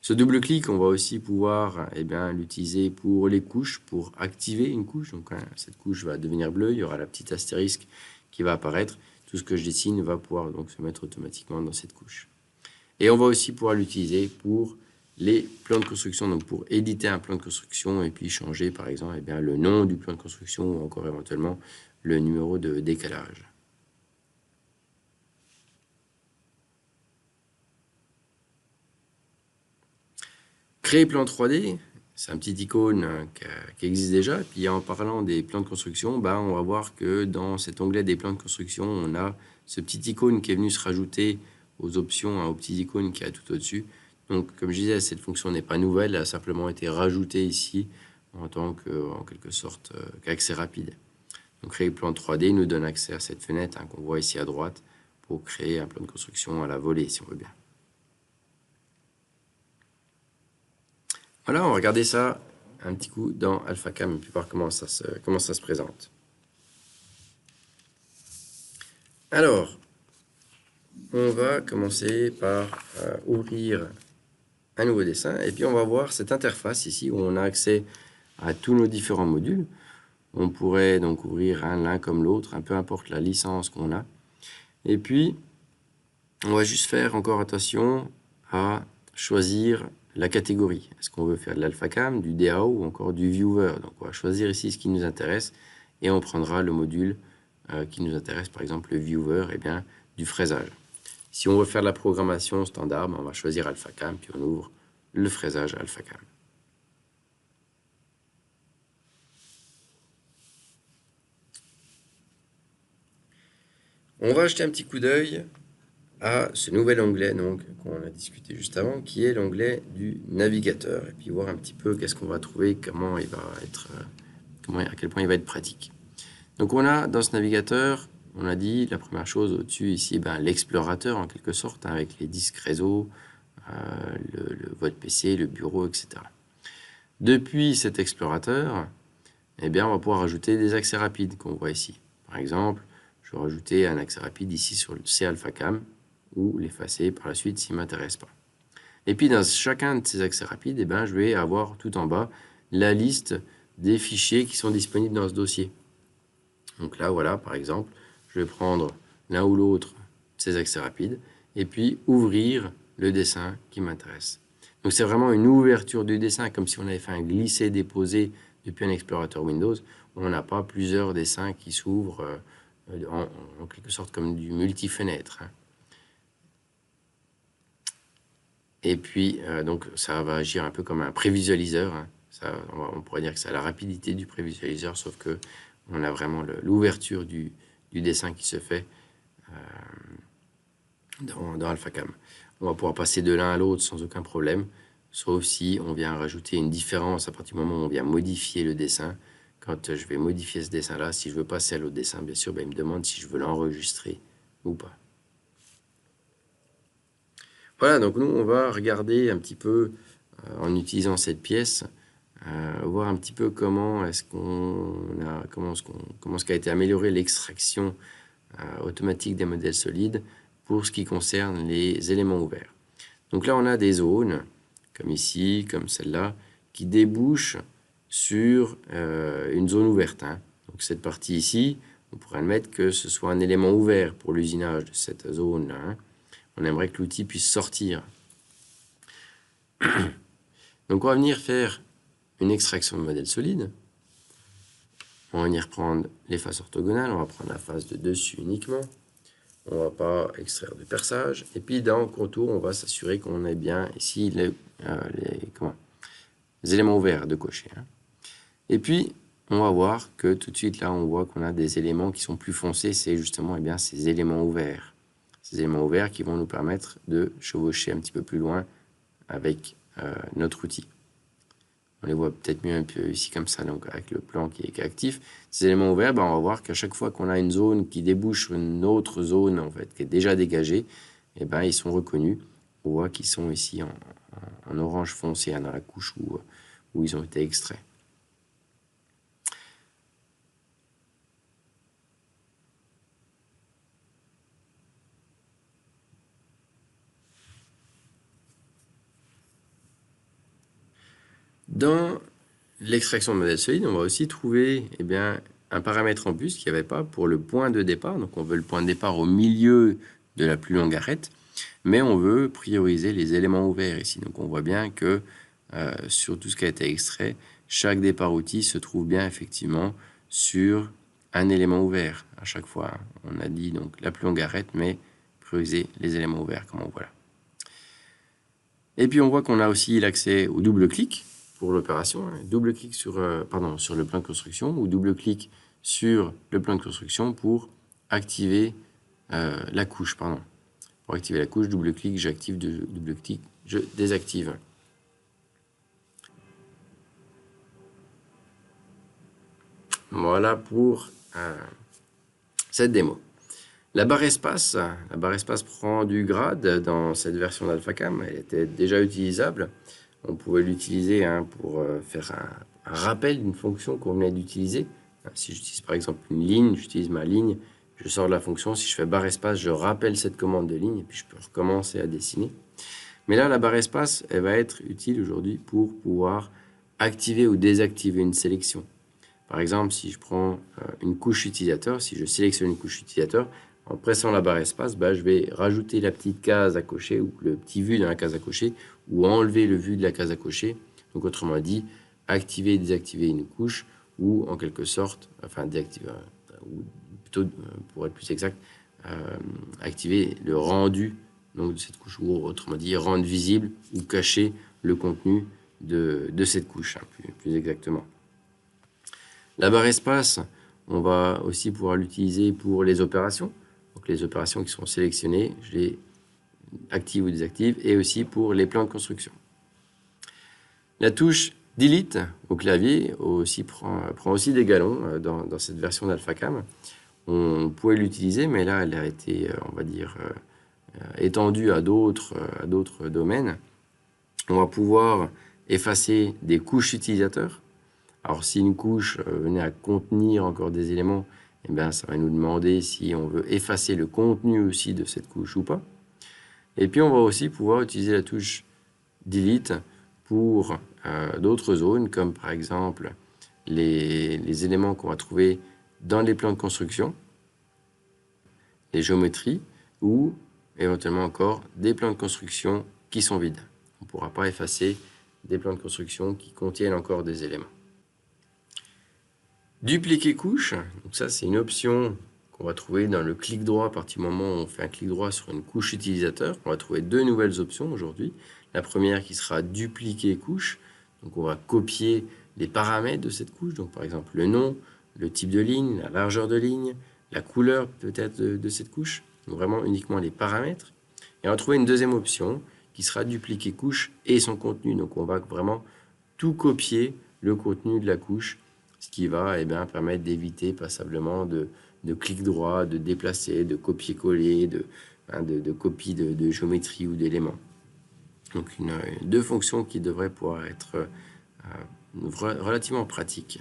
Ce double clic, on va aussi pouvoir l'utiliser pour les couches, pour activer une couche. Donc cette couche va devenir bleue, il y aura la petite astérisque qui va apparaître. Tout ce que je dessine va pouvoir donc se mettre automatiquement dans cette couche. Et on va aussi pouvoir l'utiliser pour les plans de construction, donc pour éditer un plan de construction et puis changer par exemple le nom du plan de construction ou encore éventuellement le numéro de décalage. Créer plan 3D, c'est un petit icône qui existe déjà. Et puis en parlant des plans de construction, on va voir que dans cet onglet des plans de construction, on a ce petit icône qui est venu se rajouter aux options, aux petits icônes qu'il y a tout au-dessus. Donc, comme je disais, cette fonction n'est pas nouvelle, elle a simplement été rajoutée ici en tant en quelque sorte qu'accès rapide. Donc, créer plan 3D nous donne accès à cette fenêtre qu'on voit ici à droite pour créer un plan de construction à la volée, si on veut bien. Voilà, on va regarder ça un petit coup dans AlphaCam et puis voir comment ça se présente. Alors, on va commencer par ouvrir un nouveau dessin et puis on va voir cette interface ici où on a accès à tous nos différents modules. On pourrait donc ouvrir l'un comme l'autre, peu importe la licence qu'on a. Et puis, on va juste faire encore attention à choisir la catégorie. Est-ce qu'on veut faire de l'AlphaCam, du DAO ou encore du Viewer? Donc on va choisir ici ce qui nous intéresse et on prendra le module qui nous intéresse, par exemple le Viewer, du fraisage. Si on veut faire de la programmation standard, on va choisir AlphaCam, puis on ouvre le fraisage AlphaCam. On va jeter un petit coup d'œil à ce nouvel onglet qu'on a discuté juste avant, qui est l'onglet du navigateur, et puis voir un petit peu qu'est-ce qu'on va trouver, à quel point il va être pratique. Donc on a dans ce navigateur on a dit la première chose au-dessus ici, l'explorateur en quelque sorte, hein, avec les disques réseau, votre PC, le bureau, etc. Depuis cet explorateur, on va pouvoir ajouter des accès rapides qu'on voit ici. Par exemple, je vais rajouter un accès rapide ici sur le C-AlphaCam ou l'effacer par la suite s'il ne m'intéresse pas. Et puis dans chacun de ces accès rapides, je vais avoir tout en bas la liste des fichiers qui sont disponibles dans ce dossier. Donc là, voilà, par exemple, je vais prendre l'un ou l'autre de ces accès rapides et puis ouvrir le dessin qui m'intéresse. Donc c'est vraiment une ouverture du dessin, comme si on avait fait un glisser-déposer depuis un explorateur Windows. On n'a pas plusieurs dessins qui s'ouvrent en quelque sorte comme du multi-fenêtre. Et puis, donc, ça va agir un peu comme un prévisualiseur. Hein. On pourrait dire que c'est la rapidité du prévisualiseur, sauf que on a vraiment l'ouverture du dessin qui se fait dans AlphaCam. On va pouvoir passer de l'un à l'autre sans aucun problème, sauf si on vient rajouter une différence à partir du moment où on vient modifier le dessin. Quand je vais modifier ce dessin-là, si je veux passer à l'autre dessin, bien sûr, il me demande si je veux l'enregistrer ou pas. Voilà, donc nous, on va regarder un petit peu, en utilisant cette pièce, voir un petit peu comment est-ce qu'a été améliorée l'extraction automatique des modèles solides pour ce qui concerne les éléments ouverts. Donc là, on a des zones, comme ici, comme celle-là, qui débouchent sur une zone ouverte. Hein. Donc cette partie ici, on pourrait admettre que ce soit un élément ouvert pour l'usinage de cette zone-là. Hein. On aimerait que l'outil puisse sortir. Donc on va venir faire une extraction de modèle solide. On va venir prendre les faces orthogonales, on va prendre la face de dessus uniquement. On ne va pas extraire de perçage. Et puis dans le contour, on va s'assurer qu'on ait bien ici les éléments ouverts de cocher. Hein. Et puis, on va voir que tout de suite, là, on voit qu'on a des éléments qui sont plus foncés. C'est justement ces éléments ouverts. Ces éléments ouverts qui vont nous permettre de chevaucher un petit peu plus loin avec notre outil. On les voit peut-être mieux un peu ici comme ça, donc avec le plan qui est actif. Ces éléments ouverts, on va voir qu'à chaque fois qu'on a une zone qui débouche sur une autre zone en fait, qui est déjà dégagée, ils sont reconnus. On voit qu'ils sont ici en orange foncé dans la couche où ils ont été extraits. Dans l'extraction de modèle solide, on va aussi trouver un paramètre en plus qu'il n'y avait pas pour le point de départ. Donc on veut le point de départ au milieu de la plus longue arête, mais on veut prioriser les éléments ouverts ici. Donc on voit bien que sur tout ce qui a été extrait, chaque départ outil se trouve bien effectivement sur un élément ouvert à chaque fois. On a dit donc la plus longue arête, mais prioriser les éléments ouverts comme on voit là. Et puis on voit qu'on a aussi l'accès au double-clic pour l'opération, double-clic sur le plan de construction ou double-clic sur le plan de construction pour activer la couche. Pour activer la couche, double-clic, j'active, double-clic, je désactive. Voilà pour cette démo. La barre espace prend du grade dans cette version d'AlphaCam. Elle était déjà utilisable. On pouvait l'utiliser pour faire un rappel d'une fonction qu'on venait d'utiliser. Si j'utilise par exemple une ligne, j'utilise ma ligne, je sors de la fonction. Si je fais barre espace, je rappelle cette commande de ligne et puis je peux recommencer à dessiner. Mais là, la barre espace, elle va être utile aujourd'hui pour pouvoir activer ou désactiver une sélection. Par exemple, si je prends une couche utilisateur, si je sélectionne une couche utilisateur, en pressant la barre espace, je vais rajouter la petite case à cocher ou le petit vu dans la case à cocher ou enlever le vu de la case à cocher. Donc autrement dit, activer et désactiver une couche ou en quelque sorte, désactiver, ou plutôt pour être plus exact, activer le rendu donc, de cette couche ou autrement dit rendre visible ou cacher le contenu de cette couche, plus exactement. La barre espace, on va aussi pouvoir l'utiliser pour les opérations. Donc les opérations qui sont sélectionnées, je les active ou désactive, et aussi pour les plans de construction. La touche Delete au clavier prend aussi des galons dans cette version d'AlphaCam. on pouvait l'utiliser, mais là, elle a été, on va dire, étendue à d'autres domaines. On va pouvoir effacer des couches utilisateurs. Alors, si une couche venait à contenir encore des éléments, eh bien, ça va nous demander si on veut effacer le contenu aussi de cette couche ou pas. Et puis, on va aussi pouvoir utiliser la touche Delete pour d'autres zones, comme par exemple les éléments qu'on va trouver dans les plans de construction, les géométries, ou éventuellement encore des plans de construction qui sont vides. On ne pourra pas effacer des plans de construction qui contiennent encore des éléments. Dupliquer couche, donc ça c'est une option qu'on va trouver dans le clic droit. À partir du moment où on fait un clic droit sur une couche utilisateur, on va trouver deux nouvelles options aujourd'hui. La première qui sera dupliquer couche, donc on va copier les paramètres de cette couche, donc par exemple le nom, le type de ligne, la largeur de ligne, la couleur peut-être de cette couche, donc vraiment uniquement les paramètres. Et on va trouver une deuxième option qui sera dupliquer couche et son contenu, donc on va vraiment tout copier le contenu de la couche, ce qui va permettre d'éviter passablement de clic droit, de déplacer, de copier-coller, de copie de géométrie ou d'éléments. Donc deux fonctions qui devraient pouvoir être relativement pratiques.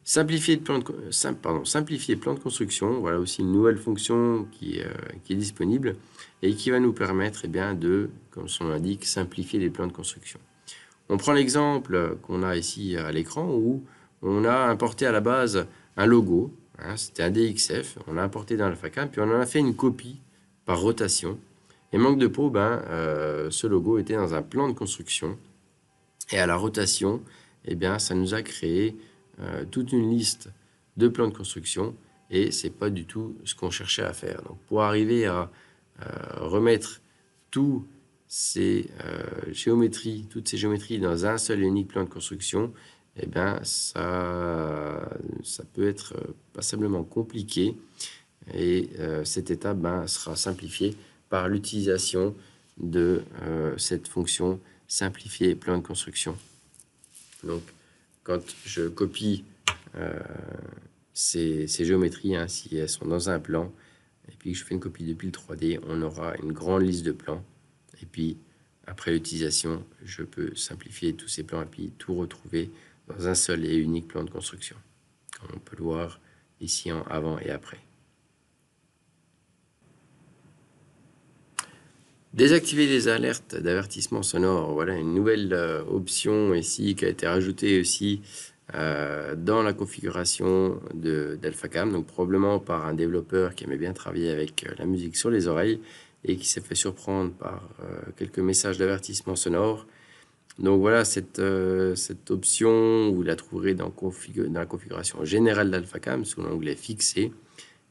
Simplifier le plan de construction, voilà aussi une nouvelle fonction qui est disponible et qui va nous permettre de, comme son nom l'indique, simplifier les plans de construction. On prend l'exemple qu'on a ici à l'écran où on a importé à la base un logo, c'était un DXF, on l'a importé dans l'AlphaCam, puis on en a fait une copie par rotation. Et manque de peau, ce logo était dans un plan de construction et à la rotation, ça nous a créé toute une liste de plans de construction et c'est pas du tout ce qu'on cherchait à faire. Donc pour arriver à remettre toutes ces géométries dans un seul et unique plan de construction, ça peut être passablement compliqué et cette étape sera simplifiée par l'utilisation de cette fonction simplifier plan de construction. Donc quand je copie ces géométries, si elles sont dans un plan, et puis que je fais une copie depuis le 3D, on aura une grande liste de plans. Et puis, après l'utilisation, je peux simplifier tous ces plans et puis tout retrouver dans un seul et unique plan de construction. Comme on peut le voir ici en avant et après. Désactiver les alertes d'avertissement sonore. Voilà une nouvelle option ici qui a été rajoutée aussi dans la configuration d'AlphaCam, donc probablement par un développeur qui aimait bien travailler avec la musique sur les oreilles et qui s'est fait surprendre par quelques messages d'avertissement sonore. Donc voilà, cette option, vous la trouverez dans la configuration générale d'AlphaCam sous l'onglet fixé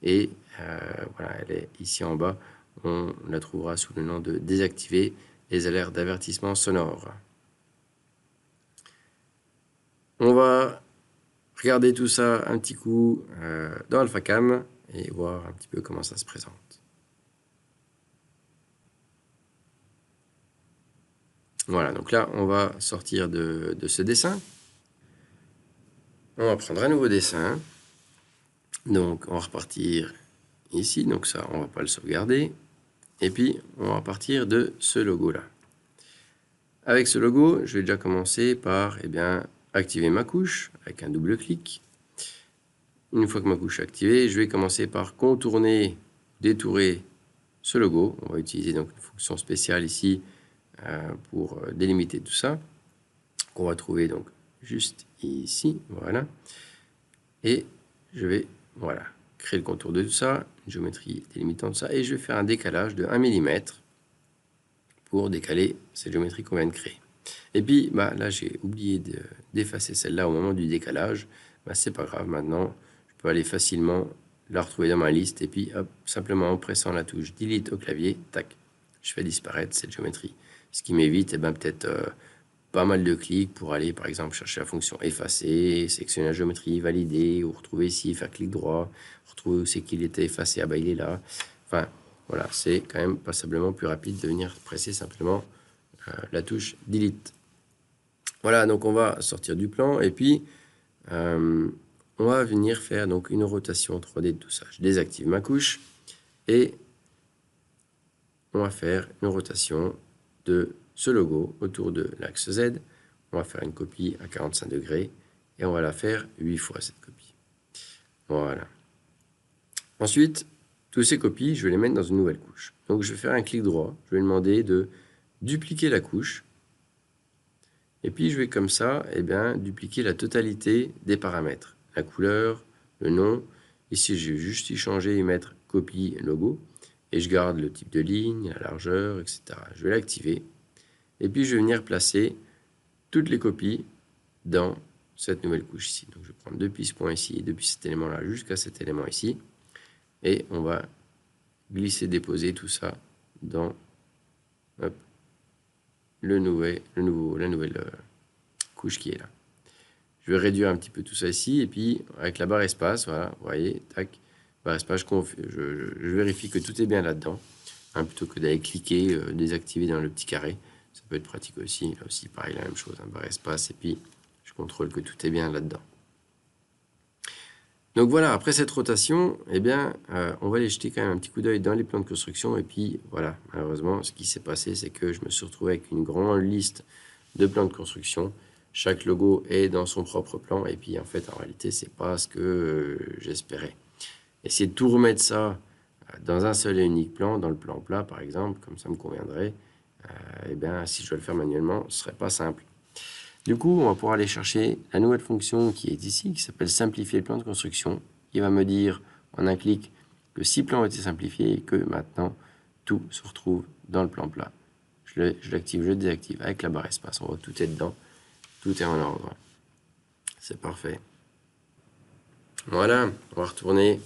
et voilà, elle est ici en bas. On la trouvera sous le nom de désactiver les alertes d'avertissement sonore. On va regarder tout ça un petit coup dans AlphaCam et voir un petit peu comment ça se présente. Voilà, donc là, on va sortir de ce dessin. On va prendre un nouveau dessin. Donc, on va repartir ici. Donc ça, on ne va pas le sauvegarder. Et puis, on va partir de ce logo-là. Avec ce logo, je vais déjà commencer par activer ma couche avec un double clic. Une fois que ma couche est activée, je vais commencer par contourner, détourer ce logo. On va utiliser donc une fonction spéciale ici pour délimiter tout ça, qu'on va trouver donc juste ici, voilà. Et je vais, créer le contour de tout ça, une géométrie délimitant de ça, et je vais faire un décalage de 1 mm pour décaler cette géométrie qu'on vient de créer. Et puis, là, j'ai oublié d'effacer celle-là au moment du décalage. C'est pas grave, maintenant, je peux aller facilement la retrouver dans ma liste, et puis, hop, simplement en pressant la touche Delete au clavier, tac, je fais disparaître cette géométrie. Ce qui m'évite peut-être pas mal de clics pour aller, par exemple, chercher la fonction effacer, sélectionner la géométrie, valider, ou retrouver ici, faire clic droit, retrouver où c'est qu'il était effacé, il est là. Enfin, voilà, c'est quand même passablement plus rapide de venir presser simplement la touche Delete. Voilà, donc on va sortir du plan, et puis on va venir faire donc une rotation 3D de tout ça. Je désactive ma couche et on va faire une rotation de ce logo autour de l'axe Z. On va faire une copie à 45 degrés et on va la faire 8 fois cette copie. Voilà. Ensuite, toutes ces copies, je vais les mettre dans une nouvelle couche. Donc je vais faire un clic droit, je vais demander de dupliquer la couche. Et puis je vais comme ça, dupliquer la totalité des paramètres. La couleur, le nom. Ici, je vais juste y changer et mettre copie logo. Et je garde le type de ligne, la largeur, etc. Je vais l'activer. Et puis je vais venir placer toutes les copies dans cette nouvelle couche ici. Donc je vais prendre depuis ce point ici, depuis cet élément-là jusqu'à cet élément ici. Et on va glisser, déposer tout ça dans la nouvelle couche qui est là. Je vais réduire un petit peu tout ça ici, et puis avec la barre espace, voilà, vous voyez, tac, barre espace, je vérifie que tout est bien là-dedans, plutôt que d'aller cliquer, désactiver dans le petit carré. Ça peut être pratique aussi. Là aussi, pareil, la même chose, barre espace, et puis je contrôle que tout est bien là-dedans. Donc voilà, après cette rotation, on va aller jeter quand même un petit coup d'œil dans les plans de construction. Et puis voilà, malheureusement, ce qui s'est passé, c'est que je me suis retrouvé avec une grande liste de plans de construction. Chaque logo est dans son propre plan. Et puis en fait, en réalité, c'est pas ce que j'espérais. Essayer de tout remettre ça dans un seul et unique plan, dans le plan plat par exemple, comme ça me conviendrait, si je dois le faire manuellement, ce serait pas simple. Du coup, on va pouvoir aller chercher la nouvelle fonction qui est ici, qui s'appelle simplifier le plan de construction, qui va me dire en un clic que 6 plans ont été simplifiés et que maintenant tout se retrouve dans le plan plat. Je l'active, je le désactive avec la barre espace. On voit que tout est dedans, tout est en ordre. C'est parfait. Voilà, on va retourner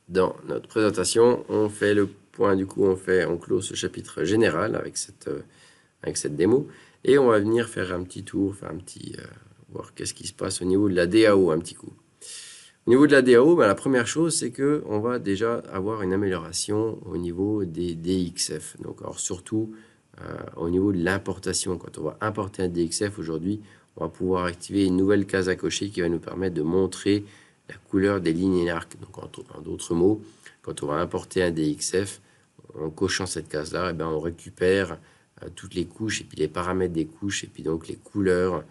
dans notre présentation. On fait le point, du coup, on clôt ce chapitre général avec cette démo. Et on va venir faire un petit tour, voir qu'est-ce qui se passe au niveau de la DAO un petit coup. Au niveau de la DAO, la première chose, c'est qu'on va déjà avoir une amélioration au niveau des DXF. Donc, alors surtout au niveau de l'importation. Quand on va importer un DXF aujourd'hui, on va pouvoir activer une nouvelle case à cocher qui va nous permettre de montrer la couleur des lignes et arcs. Donc, en d'autres mots, quand on va importer un DXF, en cochant cette case-là, on récupère toutes les couches et puis les paramètres des couches et puis donc les couleurs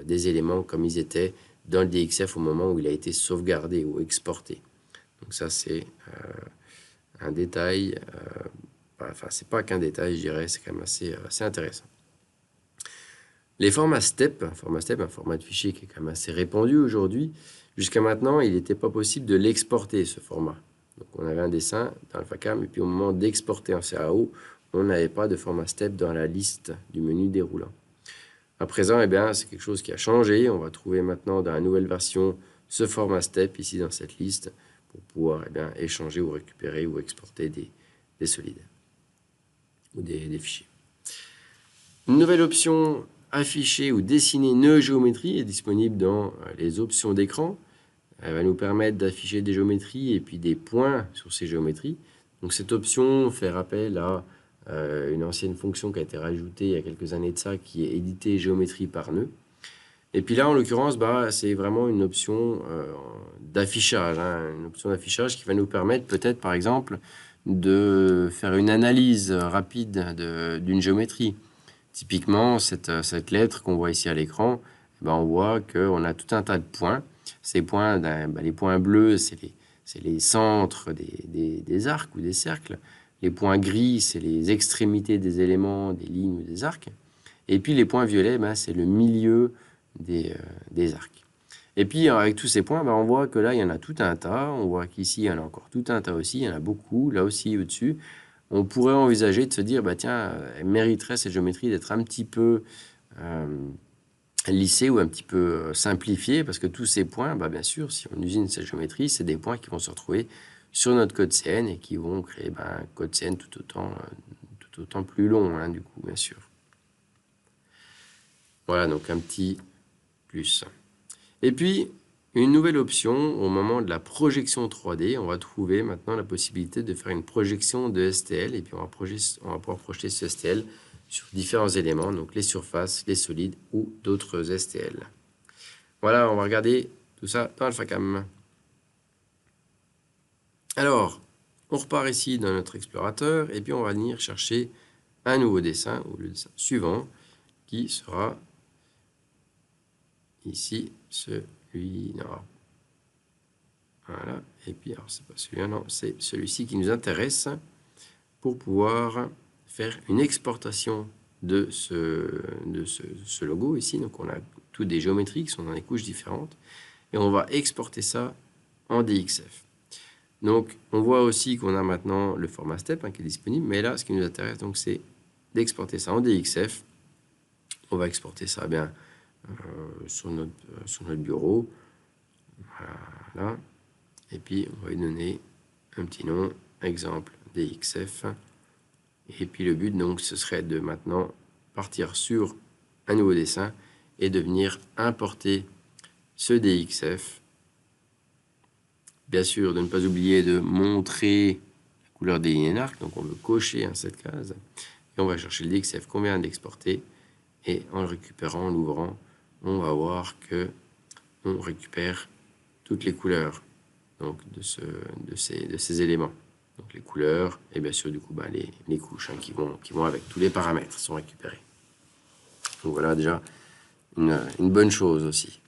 des éléments comme ils étaient dans le DXF au moment où il a été sauvegardé ou exporté. Donc ça c'est un détail, c'est pas qu'un détail, je dirais, c'est quand même assez intéressant. Les formats STEP, un format de fichier qui est quand même assez répandu aujourd'hui, jusqu'à maintenant il n'était pas possible de l'exporter ce format. Donc on avait un dessin dans le FACAM et puis au moment d'exporter en CAO, on n'avait pas de format STEP dans la liste du menu déroulant. À présent, c'est quelque chose qui a changé. On va trouver maintenant dans la nouvelle version ce format STEP ici dans cette liste pour pouvoir échanger ou récupérer ou exporter des solides ou des fichiers. Une nouvelle option afficher ou dessiner une géométrie est disponible dans les options d'écran. Elle va nous permettre d'afficher des géométries et puis des points sur ces géométries. Donc cette option fait rappel à une ancienne fonction qui a été rajoutée il y a quelques années de ça, qui est éditer géométrie par nœud. Et puis là, en l'occurrence, c'est vraiment une option d'affichage, une option d'affichage qui va nous permettre peut-être, par exemple, de faire une analyse rapide d'une géométrie. Typiquement, cette lettre qu'on voit ici à l'écran, on voit qu'on a tout un tas de points. Ces points, les points bleus, c'est les centres des arcs ou des cercles. Les points gris, c'est les extrémités des éléments, des lignes ou des arcs. Et puis les points violets, c'est le milieu des arcs. Et puis avec tous ces points, on voit que là, il y en a tout un tas. On voit qu'ici, il y en a encore tout un tas aussi. Il y en a beaucoup, là aussi, au-dessus. On pourrait envisager de se dire, tiens, elle mériterait cette géométrie d'être un petit peu lissée ou un petit peu simplifiée, parce que tous ces points, bien sûr, si on usine cette géométrie, c'est des points qui vont se retrouver sur notre code CN et qui vont créer un code CN tout autant plus long, du coup, bien sûr. Voilà, donc un petit plus. Et puis, une nouvelle option, au moment de la projection 3D, on va trouver maintenant la possibilité de faire une projection de STL, et puis on va pouvoir projeter ce STL sur différents éléments, donc les surfaces, les solides ou d'autres STL. Voilà, on va regarder tout ça dans AlphaCam. Alors, on repart ici dans notre explorateur et puis on va venir chercher un nouveau dessin, ou le dessin suivant, qui sera ici celui-là. Voilà, et puis, alors c'est pas celui-là, non, c'est celui-ci qui nous intéresse pour pouvoir faire une exportation de ce logo ici. Donc on a toutes des géométries qui sont dans des couches différentes et on va exporter ça en DXF. Donc on voit aussi qu'on a maintenant le format step qui est disponible, mais là ce qui nous intéresse donc c'est d'exporter ça en DXF. On va exporter ça bien sur notre bureau. Voilà. Et puis on va lui donner un petit nom, exemple DXF. Et puis le but donc ce serait de maintenant partir sur un nouveau dessin et de venir importer ce DXF. Bien sûr, de ne pas oublier de montrer la couleur des lignes arcs. Donc on veut cocher cette case. Et on va chercher le DXF qu'on vient d'exporter. Et en le récupérant, en l'ouvrant, on va voir que on récupère toutes les couleurs donc, de ces éléments. Donc les couleurs et bien sûr du coup les couches qui vont avec. Tous les paramètres sont récupérés. Donc voilà déjà une bonne chose aussi.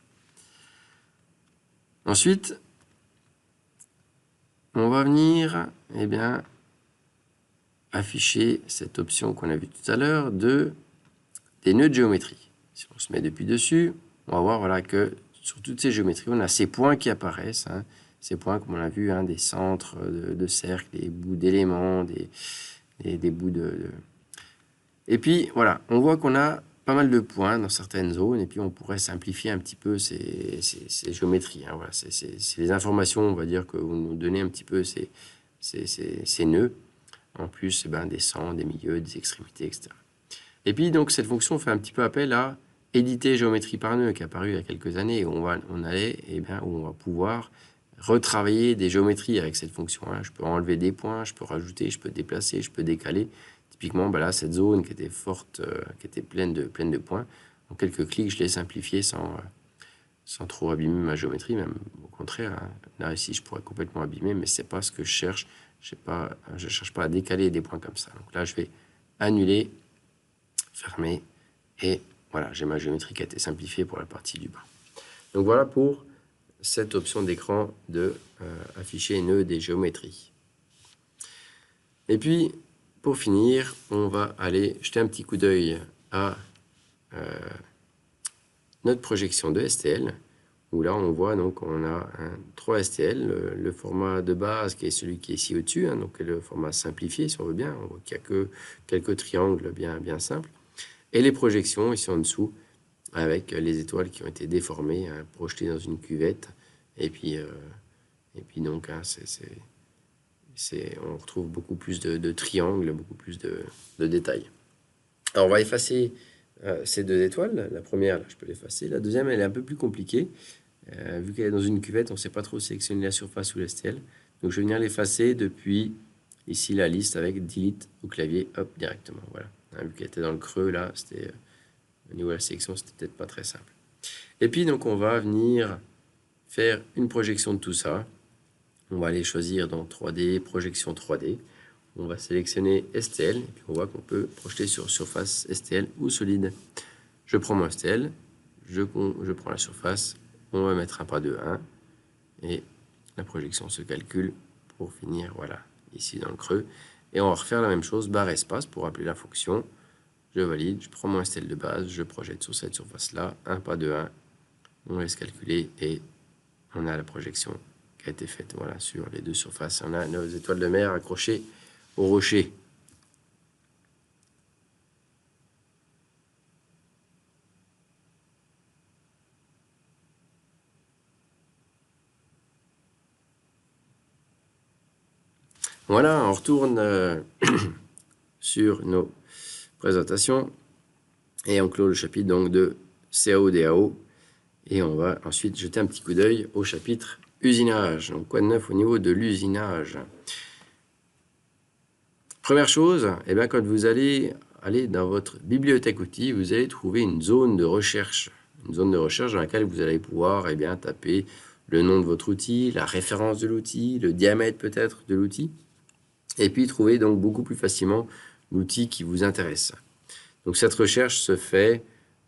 Ensuite, on va venir afficher cette option qu'on a vue tout à l'heure des nœuds de géométrie. Si on se met depuis dessus, on va voir voilà, que sur toutes ces géométries, on a ces points qui apparaissent. Ces points, comme on l'a vu, des centres de cercles, des bouts d'éléments, des bouts Et puis, voilà, on voit qu'on a pas mal de points dans certaines zones, et puis on pourrait simplifier un petit peu ces géométries. Voilà, c'est les informations, on va dire, que vous nous donnez un petit peu ces nœuds, en plus des centres, des milieux, des extrémités, etc. Et puis, donc, cette fonction fait un petit peu appel à éditer géométrie par nœud, qui est apparu il y a quelques années, où on va pouvoir retravailler des géométries avec cette fonction-là. Je peux enlever des points, je peux rajouter, je peux déplacer, je peux décaler. Typiquement, là, cette zone qui était forte, qui était pleine de points, en quelques clics, je l'ai simplifié sans trop abîmer ma géométrie. Même au contraire, là, ici, je pourrais complètement abîmer, mais ce n'est pas ce que je cherche. Je ne cherche pas à décaler des points comme ça. Donc là, je vais annuler, fermer, et voilà, j'ai ma géométrie qui a été simplifiée pour la partie du bas. Donc voilà pour cette option d'écran de afficher nœud des géométries. Et puis, pour finir, on va aller jeter un petit coup d'œil à notre projection de STL, où là, on voit donc on a un 3 STL, le format de base qui est celui qui est ici au-dessus, donc le format simplifié, si on veut bien. On voit qu'il n'y a que quelques triangles bien simples. Et les projections ici en dessous, avec les étoiles qui ont été déformées, projetées dans une cuvette. Et puis donc, on retrouve beaucoup plus de triangles, beaucoup plus de détails. Alors, on va effacer ces deux étoiles. La première, là, je peux l'effacer. La deuxième, elle est un peu plus compliquée. Vu qu'elle est dans une cuvette, on ne sait pas trop sélectionner la surface ou la STL. Donc, je vais venir l'effacer depuis ici la liste avec Delete au clavier, hop, directement. Voilà. Vu qu'elle était dans le creux, là, c'était au niveau de la sélection, c'était peut-être pas très simple. Et puis, donc, on va venir faire une projection de tout ça. On va aller choisir dans 3D, projection 3D. On va sélectionner STL, et puis on voit qu'on peut projeter sur surface STL ou solide. Je prends mon STL, je prends la surface, on va mettre un pas de 1, et la projection se calcule pour finir, voilà, ici dans le creux. Et on va refaire la même chose, barre espace, pour appeler la fonction. Je valide, je prends mon STL de base, je projette sur cette surface-là, un pas de 1, on laisse calculer, et on a la projection qui a été faite voilà, sur les deux surfaces. On a nos étoiles de mer accrochées au rocher. Voilà, on retourne sur nos présentations et on clôt le chapitre donc de CAO-DAO et on va ensuite jeter un petit coup d'œil au chapitre usinage. Donc quoi de neuf au niveau de l'usinage? Première chose, quand vous allez aller dans votre bibliothèque outils, vous allez trouver une zone de recherche. une zone de recherche dans laquelle vous allez pouvoir taper le nom de votre outil, la référence de l'outil, le diamètre peut-être de l'outil, et puis trouver donc beaucoup plus facilement l'outil qui vous intéresse. Donc cette recherche se fait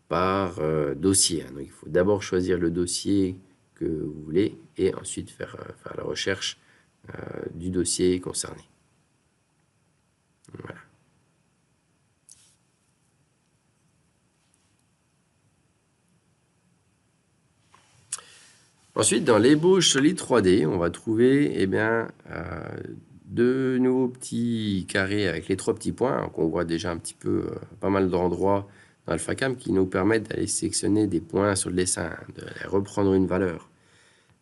par dossier. Donc il faut d'abord choisir le dossier que vous voulez et ensuite faire la recherche du dossier concerné. Voilà. Ensuite, dans l'ébauche solide 3D, on va trouver deux nouveaux petits carrés avec les 3 petits points qu'on voit déjà un petit peu pas mal d'endroits dans AlphaCam qui nous permettent d'aller sélectionner des points sur le dessin, de reprendre une valeur.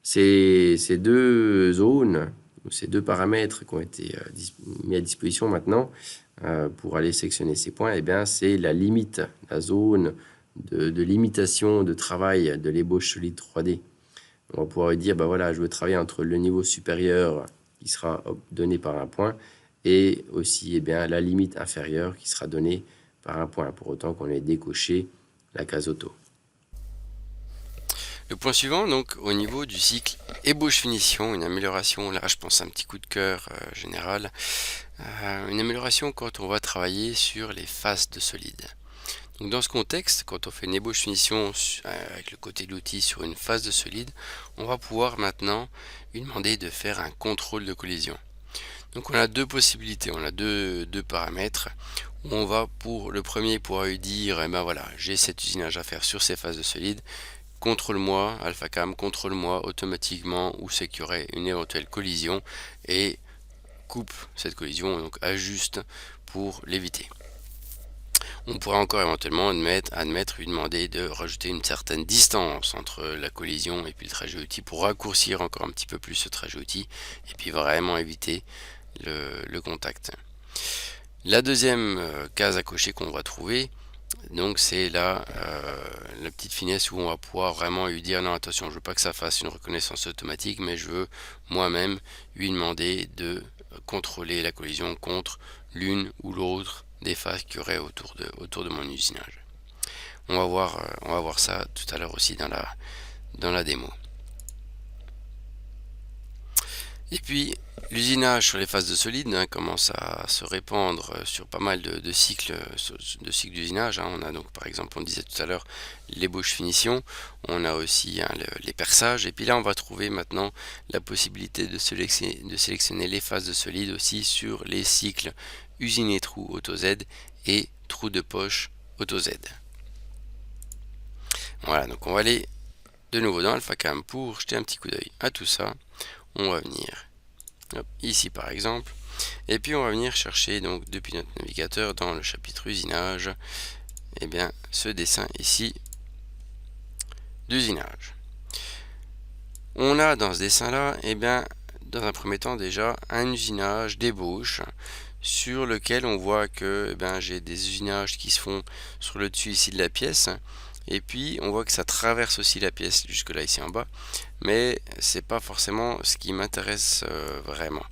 Ces deux zones, ces deux paramètres qui ont été mis à disposition maintenant pour aller sélectionner ces points, c'est la limite, la zone de limitation de travail de l'ébauche solide 3D. On va pouvoir dire, voilà, je veux travailler entre le niveau supérieur qui sera donné par un point et aussi la limite inférieure qui sera donnée par un point, pour autant qu'on ait décoché la case auto. Le point suivant, donc au niveau du cycle ébauche finition, une amélioration, là je pense un petit coup de cœur général, une amélioration quand on va travailler sur les faces de solide. Donc dans ce contexte, quand on fait une ébauche finition avec le côté de l'outil sur une face de solide, on va pouvoir maintenant lui demander de faire un contrôle de collision. Donc on a deux possibilités, on a deux paramètres où on va pour le premier pouvoir lui dire voilà, j'ai cet usinage à faire sur ces faces de solide, contrôle-moi, AlphaCam, contrôle-moi automatiquement où c'est qu'il y aurait une éventuelle collision et coupe cette collision, donc ajuste pour l'éviter. On pourrait encore éventuellement admettre, lui demander de rajouter une certaine distance entre la collision et puis le trajet outil pour raccourcir encore un petit peu plus ce trajet outil et puis vraiment éviter le contact. La deuxième case à cocher qu'on va trouver, donc c'est la petite finesse où on va pouvoir vraiment lui dire non attention, je veux pas que ça fasse une reconnaissance automatique, mais je veux moi-même lui demander de contrôler la collision contre l'une ou l'autre des faces qu'il y aurait autour de mon usinage. On va voir ça tout à l'heure aussi dans la démo. Et puis l'usinage sur les phases de solide commence à se répandre sur pas mal de cycles d'usinage. On a donc par exemple, on disait tout à l'heure, l'ébauche finition, on a aussi les perçages, et puis là on va trouver maintenant la possibilité de sélectionner les phases de solide aussi sur les cycles usiné trou AutoZ et trou de poche AutoZ. Voilà, donc on va aller de nouveau dans AlphaCam pour jeter un petit coup d'œil à tout ça. On va venir ici par exemple, et puis on va venir chercher donc depuis notre navigateur dans le chapitre usinage, ce dessin ici d'usinage. On a dans ce dessin là, dans un premier temps déjà un usinage d'ébauche sur lequel on voit que j'ai des usinages qui se font sur le dessus ici de la pièce. Et puis on voit que ça traverse aussi la pièce jusque là ici en bas, mais c'est pas forcément ce qui m'intéresse vraiment.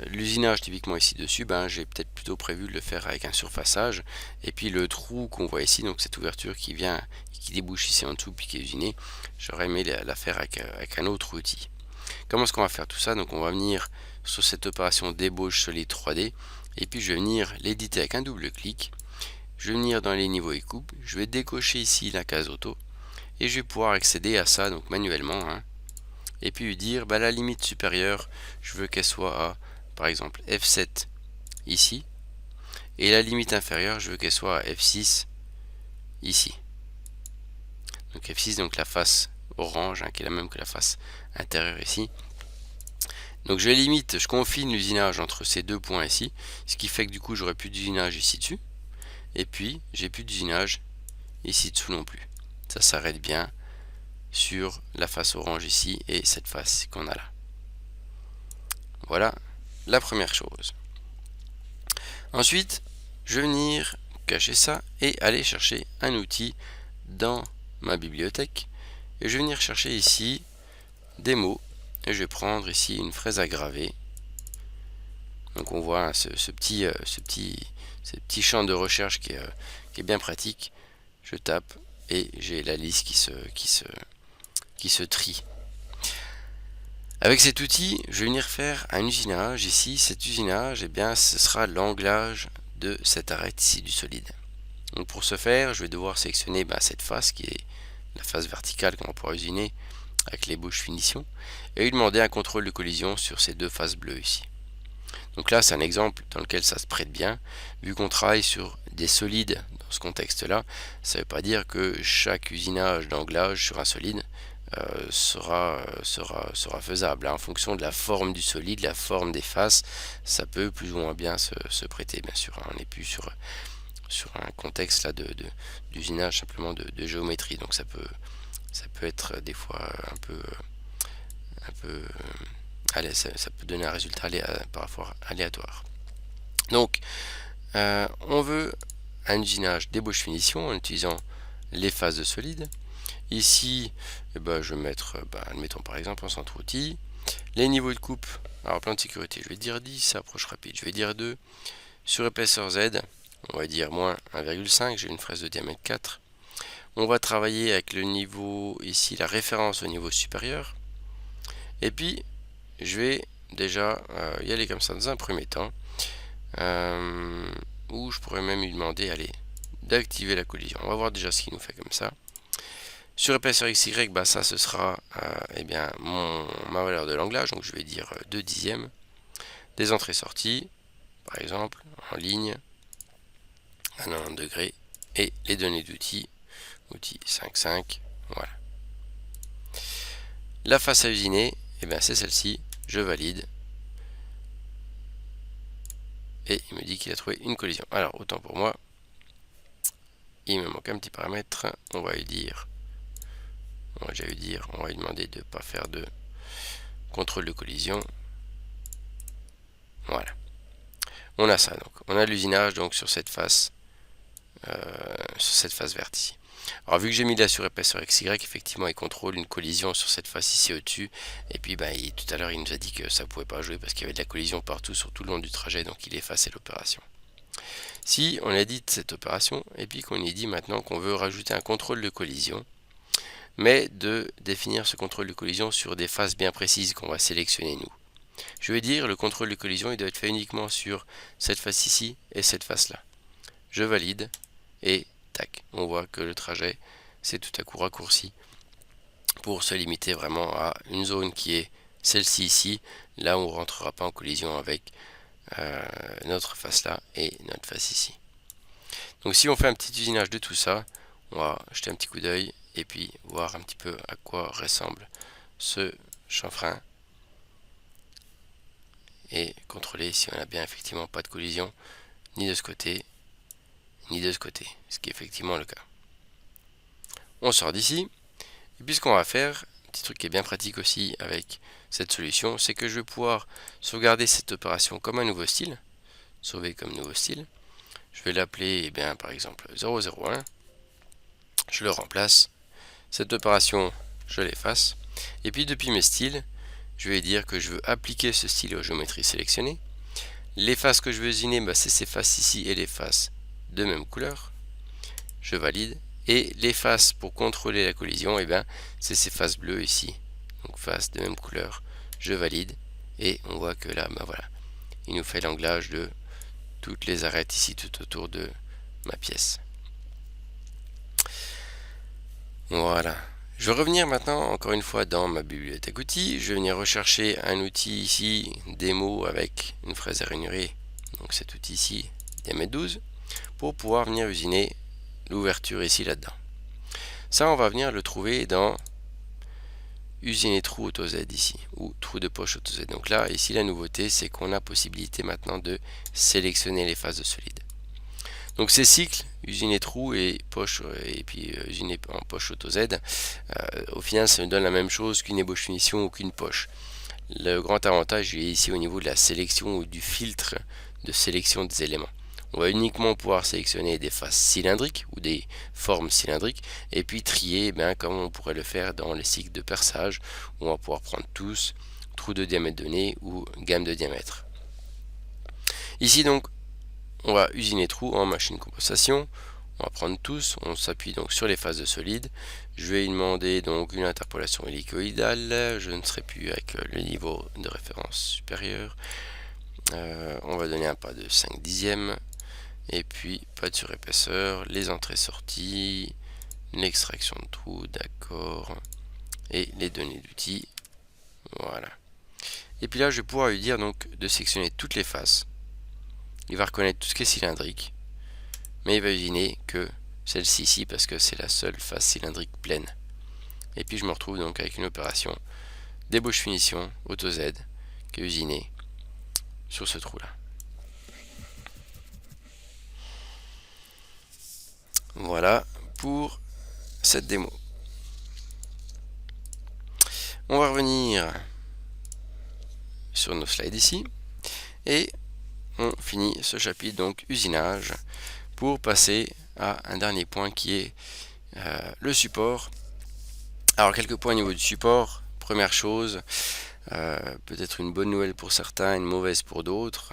L'usinage typiquement ici dessus, j'ai peut-être plutôt prévu de le faire avec un surfaçage, et puis le trou qu'on voit ici, donc cette ouverture qui débouche ici en dessous puis qui est usinée, j'aurais aimé la faire avec un autre outil. Comment est-ce qu'on va faire tout ça? Donc on va venir sur cette opération d'ébauche solide 3D, et puis je vais venir l'éditer avec un double clic. Je vais venir dans les niveaux et coupes, je vais décocher ici la case auto et je vais pouvoir accéder à ça donc manuellement, et puis lui dire la limite supérieure, je veux qu'elle soit à par exemple F7 ici, et la limite inférieure, je veux qu'elle soit à F6 ici. Donc F6, donc la face orange qui est la même que la face intérieure ici. Donc je confine l'usinage entre ces deux points ici, ce qui fait que du coup j'aurai plus d'usinage ici dessus. Et puis j'ai plus d'usinage ici dessous non plus. Ça s'arrête bien sur la face orange ici et cette face qu'on a là. Voilà la première chose. Ensuite, je vais venir cacher ça et aller chercher un outil dans ma bibliothèque. Et je vais venir chercher ici des mots. Et je vais prendre ici une fraise à graver. Donc on voit ce petit champ de recherche qui est bien pratique. Je tape et j'ai la liste qui se trie. Avec cet outil, je vais venir faire un usinage. Ici, cet usinage, eh bien, ce sera l'anglage de cette arête ici du solide. Donc pour ce faire, je vais devoir sélectionner cette face qui est la face verticale qu'on va pouvoir usiner avec les bouches finition et lui demander un contrôle de collision sur ces deux faces bleues ici. Donc là, c'est un exemple dans lequel ça se prête bien. Vu qu'on travaille sur des solides dans ce contexte-là, ça ne veut pas dire que chaque usinage d'anglage sur un solide sera faisable. En fonction de la forme du solide, la forme des faces, ça peut plus ou moins bien se prêter, bien sûr. On n'est plus sur un contexte là d'usinage simplement de géométrie. Donc ça peut être des fois un peu allez, ça peut donner un résultat parfois aléatoire. Donc on veut un usinage débauche finition en utilisant les faces de solide. Ici, je vais mettre, admettons par exemple en centre outil, les niveaux de coupe. Alors plan de sécurité, je vais dire 10, approche rapide, je vais dire 2. Sur épaisseur Z, on va dire moins 1,5, j'ai une fraise de diamètre 4. On va travailler avec le niveau, ici la référence au niveau supérieur. Et puis, je vais déjà y aller comme ça dans un premier temps. Où je pourrais même lui demander, allez, d'activer la collision. On va voir déjà ce qu'il nous fait comme ça. Sur épaisseur XY, ça ce sera ma valeur de l'anglage, donc je vais dire 2 dixièmes. Des entrées-sorties, par exemple, en ligne, à 90 degrés, et les données d'outils, outil 5.5, voilà. La face à usiner, c'est celle-ci, je valide. Et il me dit qu'il a trouvé une collision. Alors, autant pour moi, il me manque un petit paramètre, on va lui dire... On va lui demander de ne pas faire de contrôle de collision. Voilà. On a ça donc. On a l'usinage donc sur cette face verte ici. Alors vu que j'ai mis la sur épaisseur XY, effectivement il contrôle une collision sur cette face ici au-dessus. Et puis tout à l'heure il nous a dit que ça ne pouvait pas jouer parce qu'il y avait de la collision partout sur tout le long du trajet, donc il effaçait l'opération. Si on édite cette opération et puis qu'on y dit maintenant qu'on veut rajouter un contrôle de collision, mais de définir ce contrôle de collision sur des faces bien précises qu'on va sélectionner nous. Je vais dire le contrôle de collision il doit être fait uniquement sur cette face ici et cette face là. Je valide et tac, on voit que le trajet s'est tout à coup raccourci pour se limiter vraiment à une zone qui est celle-ci ici, là où on ne rentrera pas en collision avec notre face là et notre face ici. Donc si on fait un petit usinage de tout ça, on va jeter un petit coup d'œil et puis voir un petit peu à quoi ressemble ce chanfrein et contrôler si on a bien effectivement pas de collision ni de ce côté ni de ce côté, ce qui est effectivement le cas. On sort d'ici et puis ce qu'on va faire, un petit truc qui est bien pratique aussi avec cette solution, c'est que je vais pouvoir sauvegarder cette opération comme un nouveau style, sauver comme nouveau style. Je vais l'appeler par exemple 001, je le remplace. Cette opération, je l'efface. Et puis depuis mes styles, je vais dire que je veux appliquer ce style aux géométries sélectionnées. Les faces que je veux usiner, c'est ces faces ici et les faces de même couleur. Je valide. Et les faces pour contrôler la collision, c'est ces faces bleues ici. Donc faces de même couleur. Je valide. Et on voit que là, voilà. Il nous fait l'anglage de toutes les arêtes ici tout autour de ma pièce. Voilà. Je vais revenir maintenant encore une fois dans ma bibliothèque outils. Je vais venir rechercher un outil ici, démo avec une fraise à ranurer. Donc cet outil ici, diamètre 12, pour pouvoir venir usiner l'ouverture ici là-dedans. Ça, on va venir le trouver dans usiner trou auto Z ici, ou trou de poche auto Z. Donc là, ici, la nouveauté, c'est qu'on a possibilité maintenant de sélectionner les phases de solide. Donc ces cycles, usiner trou et poche, et puis usiner en poche auto Z, au final ça nous donne la même chose qu'une ébauche finition ou qu'une poche. Le grand avantage est ici au niveau de la sélection ou du filtre de sélection des éléments. On va uniquement pouvoir sélectionner des faces cylindriques ou des formes cylindriques et puis trier comme on pourrait le faire dans les cycles de perçage où on va pouvoir prendre tous, trou de diamètre donné ou gamme de diamètre. Ici donc on va usiner trou en machine compensation, On va prendre tous, on s'appuie donc sur les phases de solide. Je vais lui demander donc une interpolation hélicoïdale. Je ne serai plus avec le niveau de référence supérieur. On va donner un pas de 5 dixièmes. Et puis pas de surépaisseur, les entrées-sorties, l'extraction de trous, d'accord. Et les données d'outils. Voilà. Et puis là, je vais pouvoir lui dire donc de sectionner toutes les faces. Il va reconnaître tout ce qui est cylindrique. Mais il va usiner que celle-ci ici parce que c'est la seule face cylindrique pleine. Et puis je me retrouve donc avec une opération débauche finition Auto Z qui est usinée sur ce trou là. Voilà pour cette démo. On va revenir sur nos slides ici et on finit ce chapitre donc usinage pour passer à un dernier point qui est le support. Alors quelques points au niveau du support. Première chose, peut-être une bonne nouvelle pour certains, une mauvaise pour d'autres.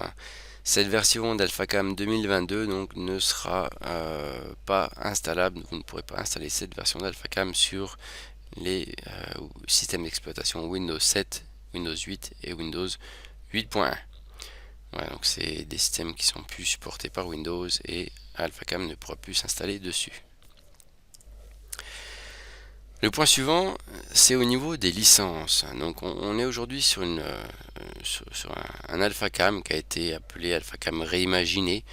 Cette version d'AlphaCam 2022 donc ne sera pas installable. Vous ne pourrez pas installer cette version d'AlphaCam sur les systèmes d'exploitation Windows 7, Windows 8 et Windows 8.1. Voilà, donc c'est des systèmes qui sont plus supportés par Windows et AlphaCam ne pourra plus s'installer dessus. Le point suivant, c'est au niveau des licences. Donc on est aujourd'hui sur, un AlphaCam qui a été appelé AlphaCam réimaginé.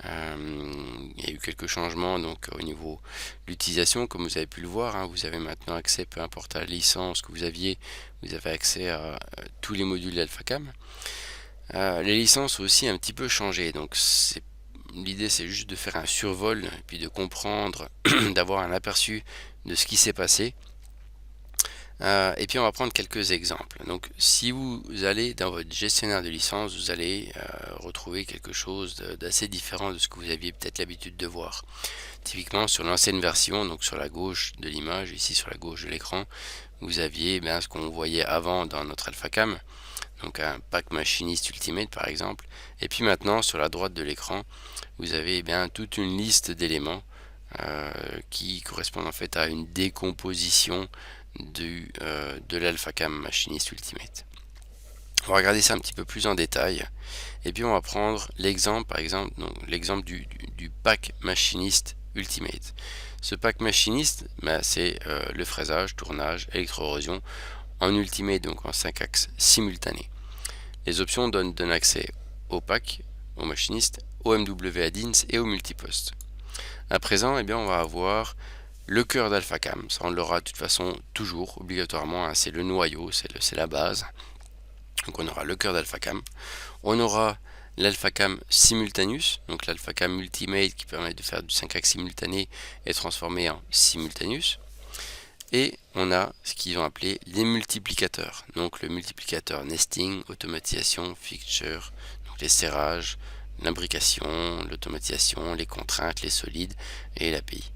Il y a eu quelques changements donc au niveau de l'utilisation, comme vous avez pu le voir. Vous avez maintenant accès, peu importe la licence que vous aviez, vous avez accès à tous les modules d'AlphaCam. Les licences ont aussi un petit peu changé. Donc l'idée c'est juste de faire un survol et puis de comprendre, d'avoir un aperçu de ce qui s'est passé. Et puis on va prendre quelques exemples. Donc si vous allez dans votre gestionnaire de licence, vous allez retrouver quelque chose d'assez différent de ce que vous aviez peut-être l'habitude de voir. Typiquement sur l'ancienne version, donc sur la gauche de l'image, ici sur la gauche de l'écran, vous aviez ce qu'on voyait avant dans notre AlphaCam, donc un pack machiniste Ultimate par exemple. Et puis maintenant sur la droite de l'écran, vous avez toute une liste d'éléments qui correspondent en fait à une décomposition de l'AlphaCam Machinist Ultimate. On va regarder ça un petit peu plus en détail et puis on va prendre l'exemple par exemple, l'exemple du pack Machinist Ultimate. Ce pack Machinist, c'est le fraisage, tournage, électro-érosion en Ultimate, donc en 5 axes simultanés. Les options donnent accès au pack, au machiniste, au MW Add-ins et au multipost. À présent, on va avoir le cœur d'AlphaCam. Ça, on l'aura de toute façon toujours, obligatoirement. C'est le noyau, c'est la base. Donc on aura le cœur d'AlphaCam. On aura l'AlphaCam Simultaneous, donc l'AlphaCam Ultimate qui permet de faire du 5 axes simultané et transformer en Simultaneous. Et on a ce qu'ils ont appelé les multiplicateurs. Donc le multiplicateur nesting, automatisation, fixture, donc les serrages, l'imbrication, l'automatisation, les contraintes, les solides et l'API.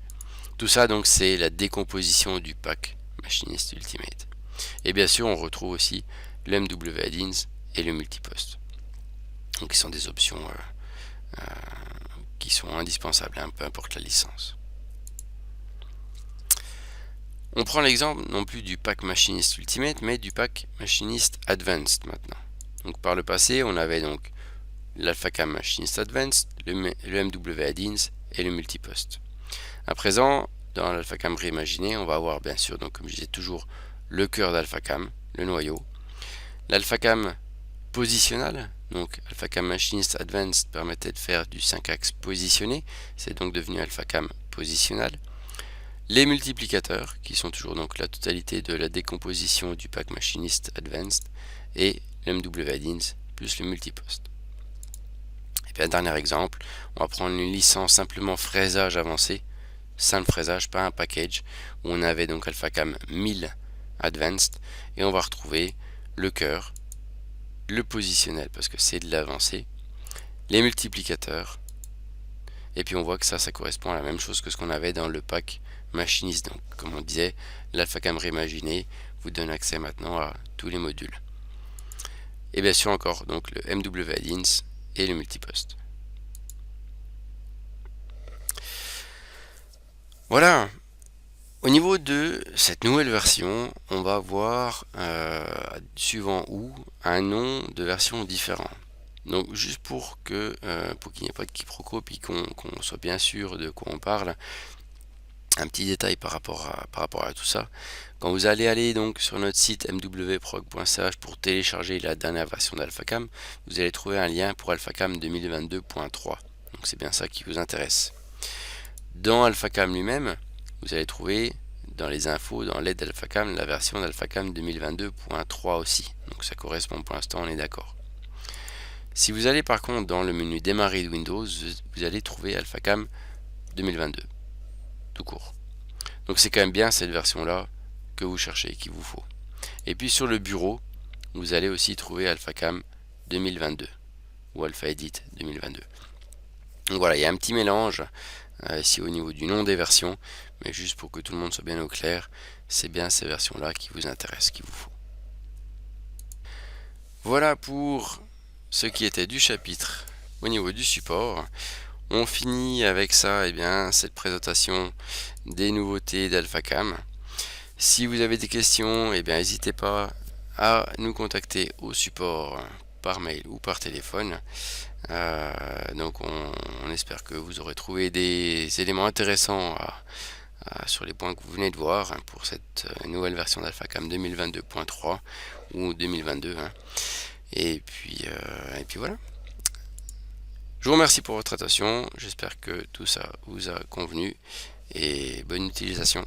Tout ça donc c'est la décomposition du pack Machinist Ultimate. Et bien sûr on retrouve aussi le MW Add-ins et le multipost. Donc qui sont des options qui sont indispensables, peu importe la licence. On prend l'exemple non plus du pack Machinist Ultimate, mais du pack Machinist Advanced maintenant. Donc par le passé, on avait donc l'AlphaCam Machinist Advanced, le MW Add-ins et le multipost. À présent, dans l'AlphaCam réimaginé, on va avoir bien sûr, donc comme je disais toujours, le cœur d'AlphaCam, le noyau, l'AlphaCam positionnel, donc AlphaCam Machinist Advanced permettait de faire du 5 axes positionné, c'est donc devenu AlphaCam positionnel. Les multiplicateurs, qui sont toujours donc la totalité de la décomposition du pack Machinist Advanced, et le MW Add-ins plus le multipost. Et puis un dernier exemple, on va prendre une licence simplement fraisage avancé, simple fraisage, pas un package, où on avait donc AlphaCam 1000 Advanced, et on va retrouver le cœur, le positionnel parce que c'est de l'avancé, les multiplicateurs, et puis on voit que ça correspond à la même chose que ce qu'on avait dans le pack Machinist. Donc comme on disait, l'AlphaCam réimaginé vous donne accès maintenant à tous les modules. Et bien sûr encore donc le MW Add-ins et le multipost. Voilà. Au niveau de cette nouvelle version, on va avoir, suivant où, un nom de version différent. Donc juste pour qu'il n'y ait pas de quiproquo, puis qu'on soit bien sûr de quoi on parle, un petit détail par rapport à tout ça. Quand vous allez aller donc sur notre site mwprog.ch pour télécharger la dernière version d'AlphaCam, vous allez trouver un lien pour AlphaCam 2022.3. Donc c'est bien ça qui vous intéresse. Dans AlphaCam lui-même, vous allez trouver dans les infos, dans l'aide d'AlphaCam, la version d'AlphaCam 2022.3 aussi. Donc ça correspond pour l'instant, on est d'accord. Si vous allez par contre dans le menu démarrer de Windows, vous allez trouver AlphaCam 2022, tout court. Donc c'est quand même bien cette version-là que vous cherchez, qu'il vous faut. Et puis sur le bureau, vous allez aussi trouver AlphaCam 2022 ou AlphaEdit 2022. Donc voilà, il y a un petit mélange ici au niveau du nom des versions, mais juste pour que tout le monde soit bien au clair, c'est bien ces versions-là qui vous intéressent, qu'il vous faut. Voilà pour ce qui était du chapitre au niveau du support. On finit avec ça, cette présentation des nouveautés d'AlphaCam. Si vous avez des questions, n'hésitez pas à nous contacter au support par mail ou par téléphone. Donc on espère que vous aurez trouvé des éléments intéressants sur les points que vous venez de voir pour cette nouvelle version d'AlphaCam 2022.3 ou 2022. Et puis voilà. Je vous remercie pour votre attention. J'espère que tout ça vous a convenu et bonne utilisation.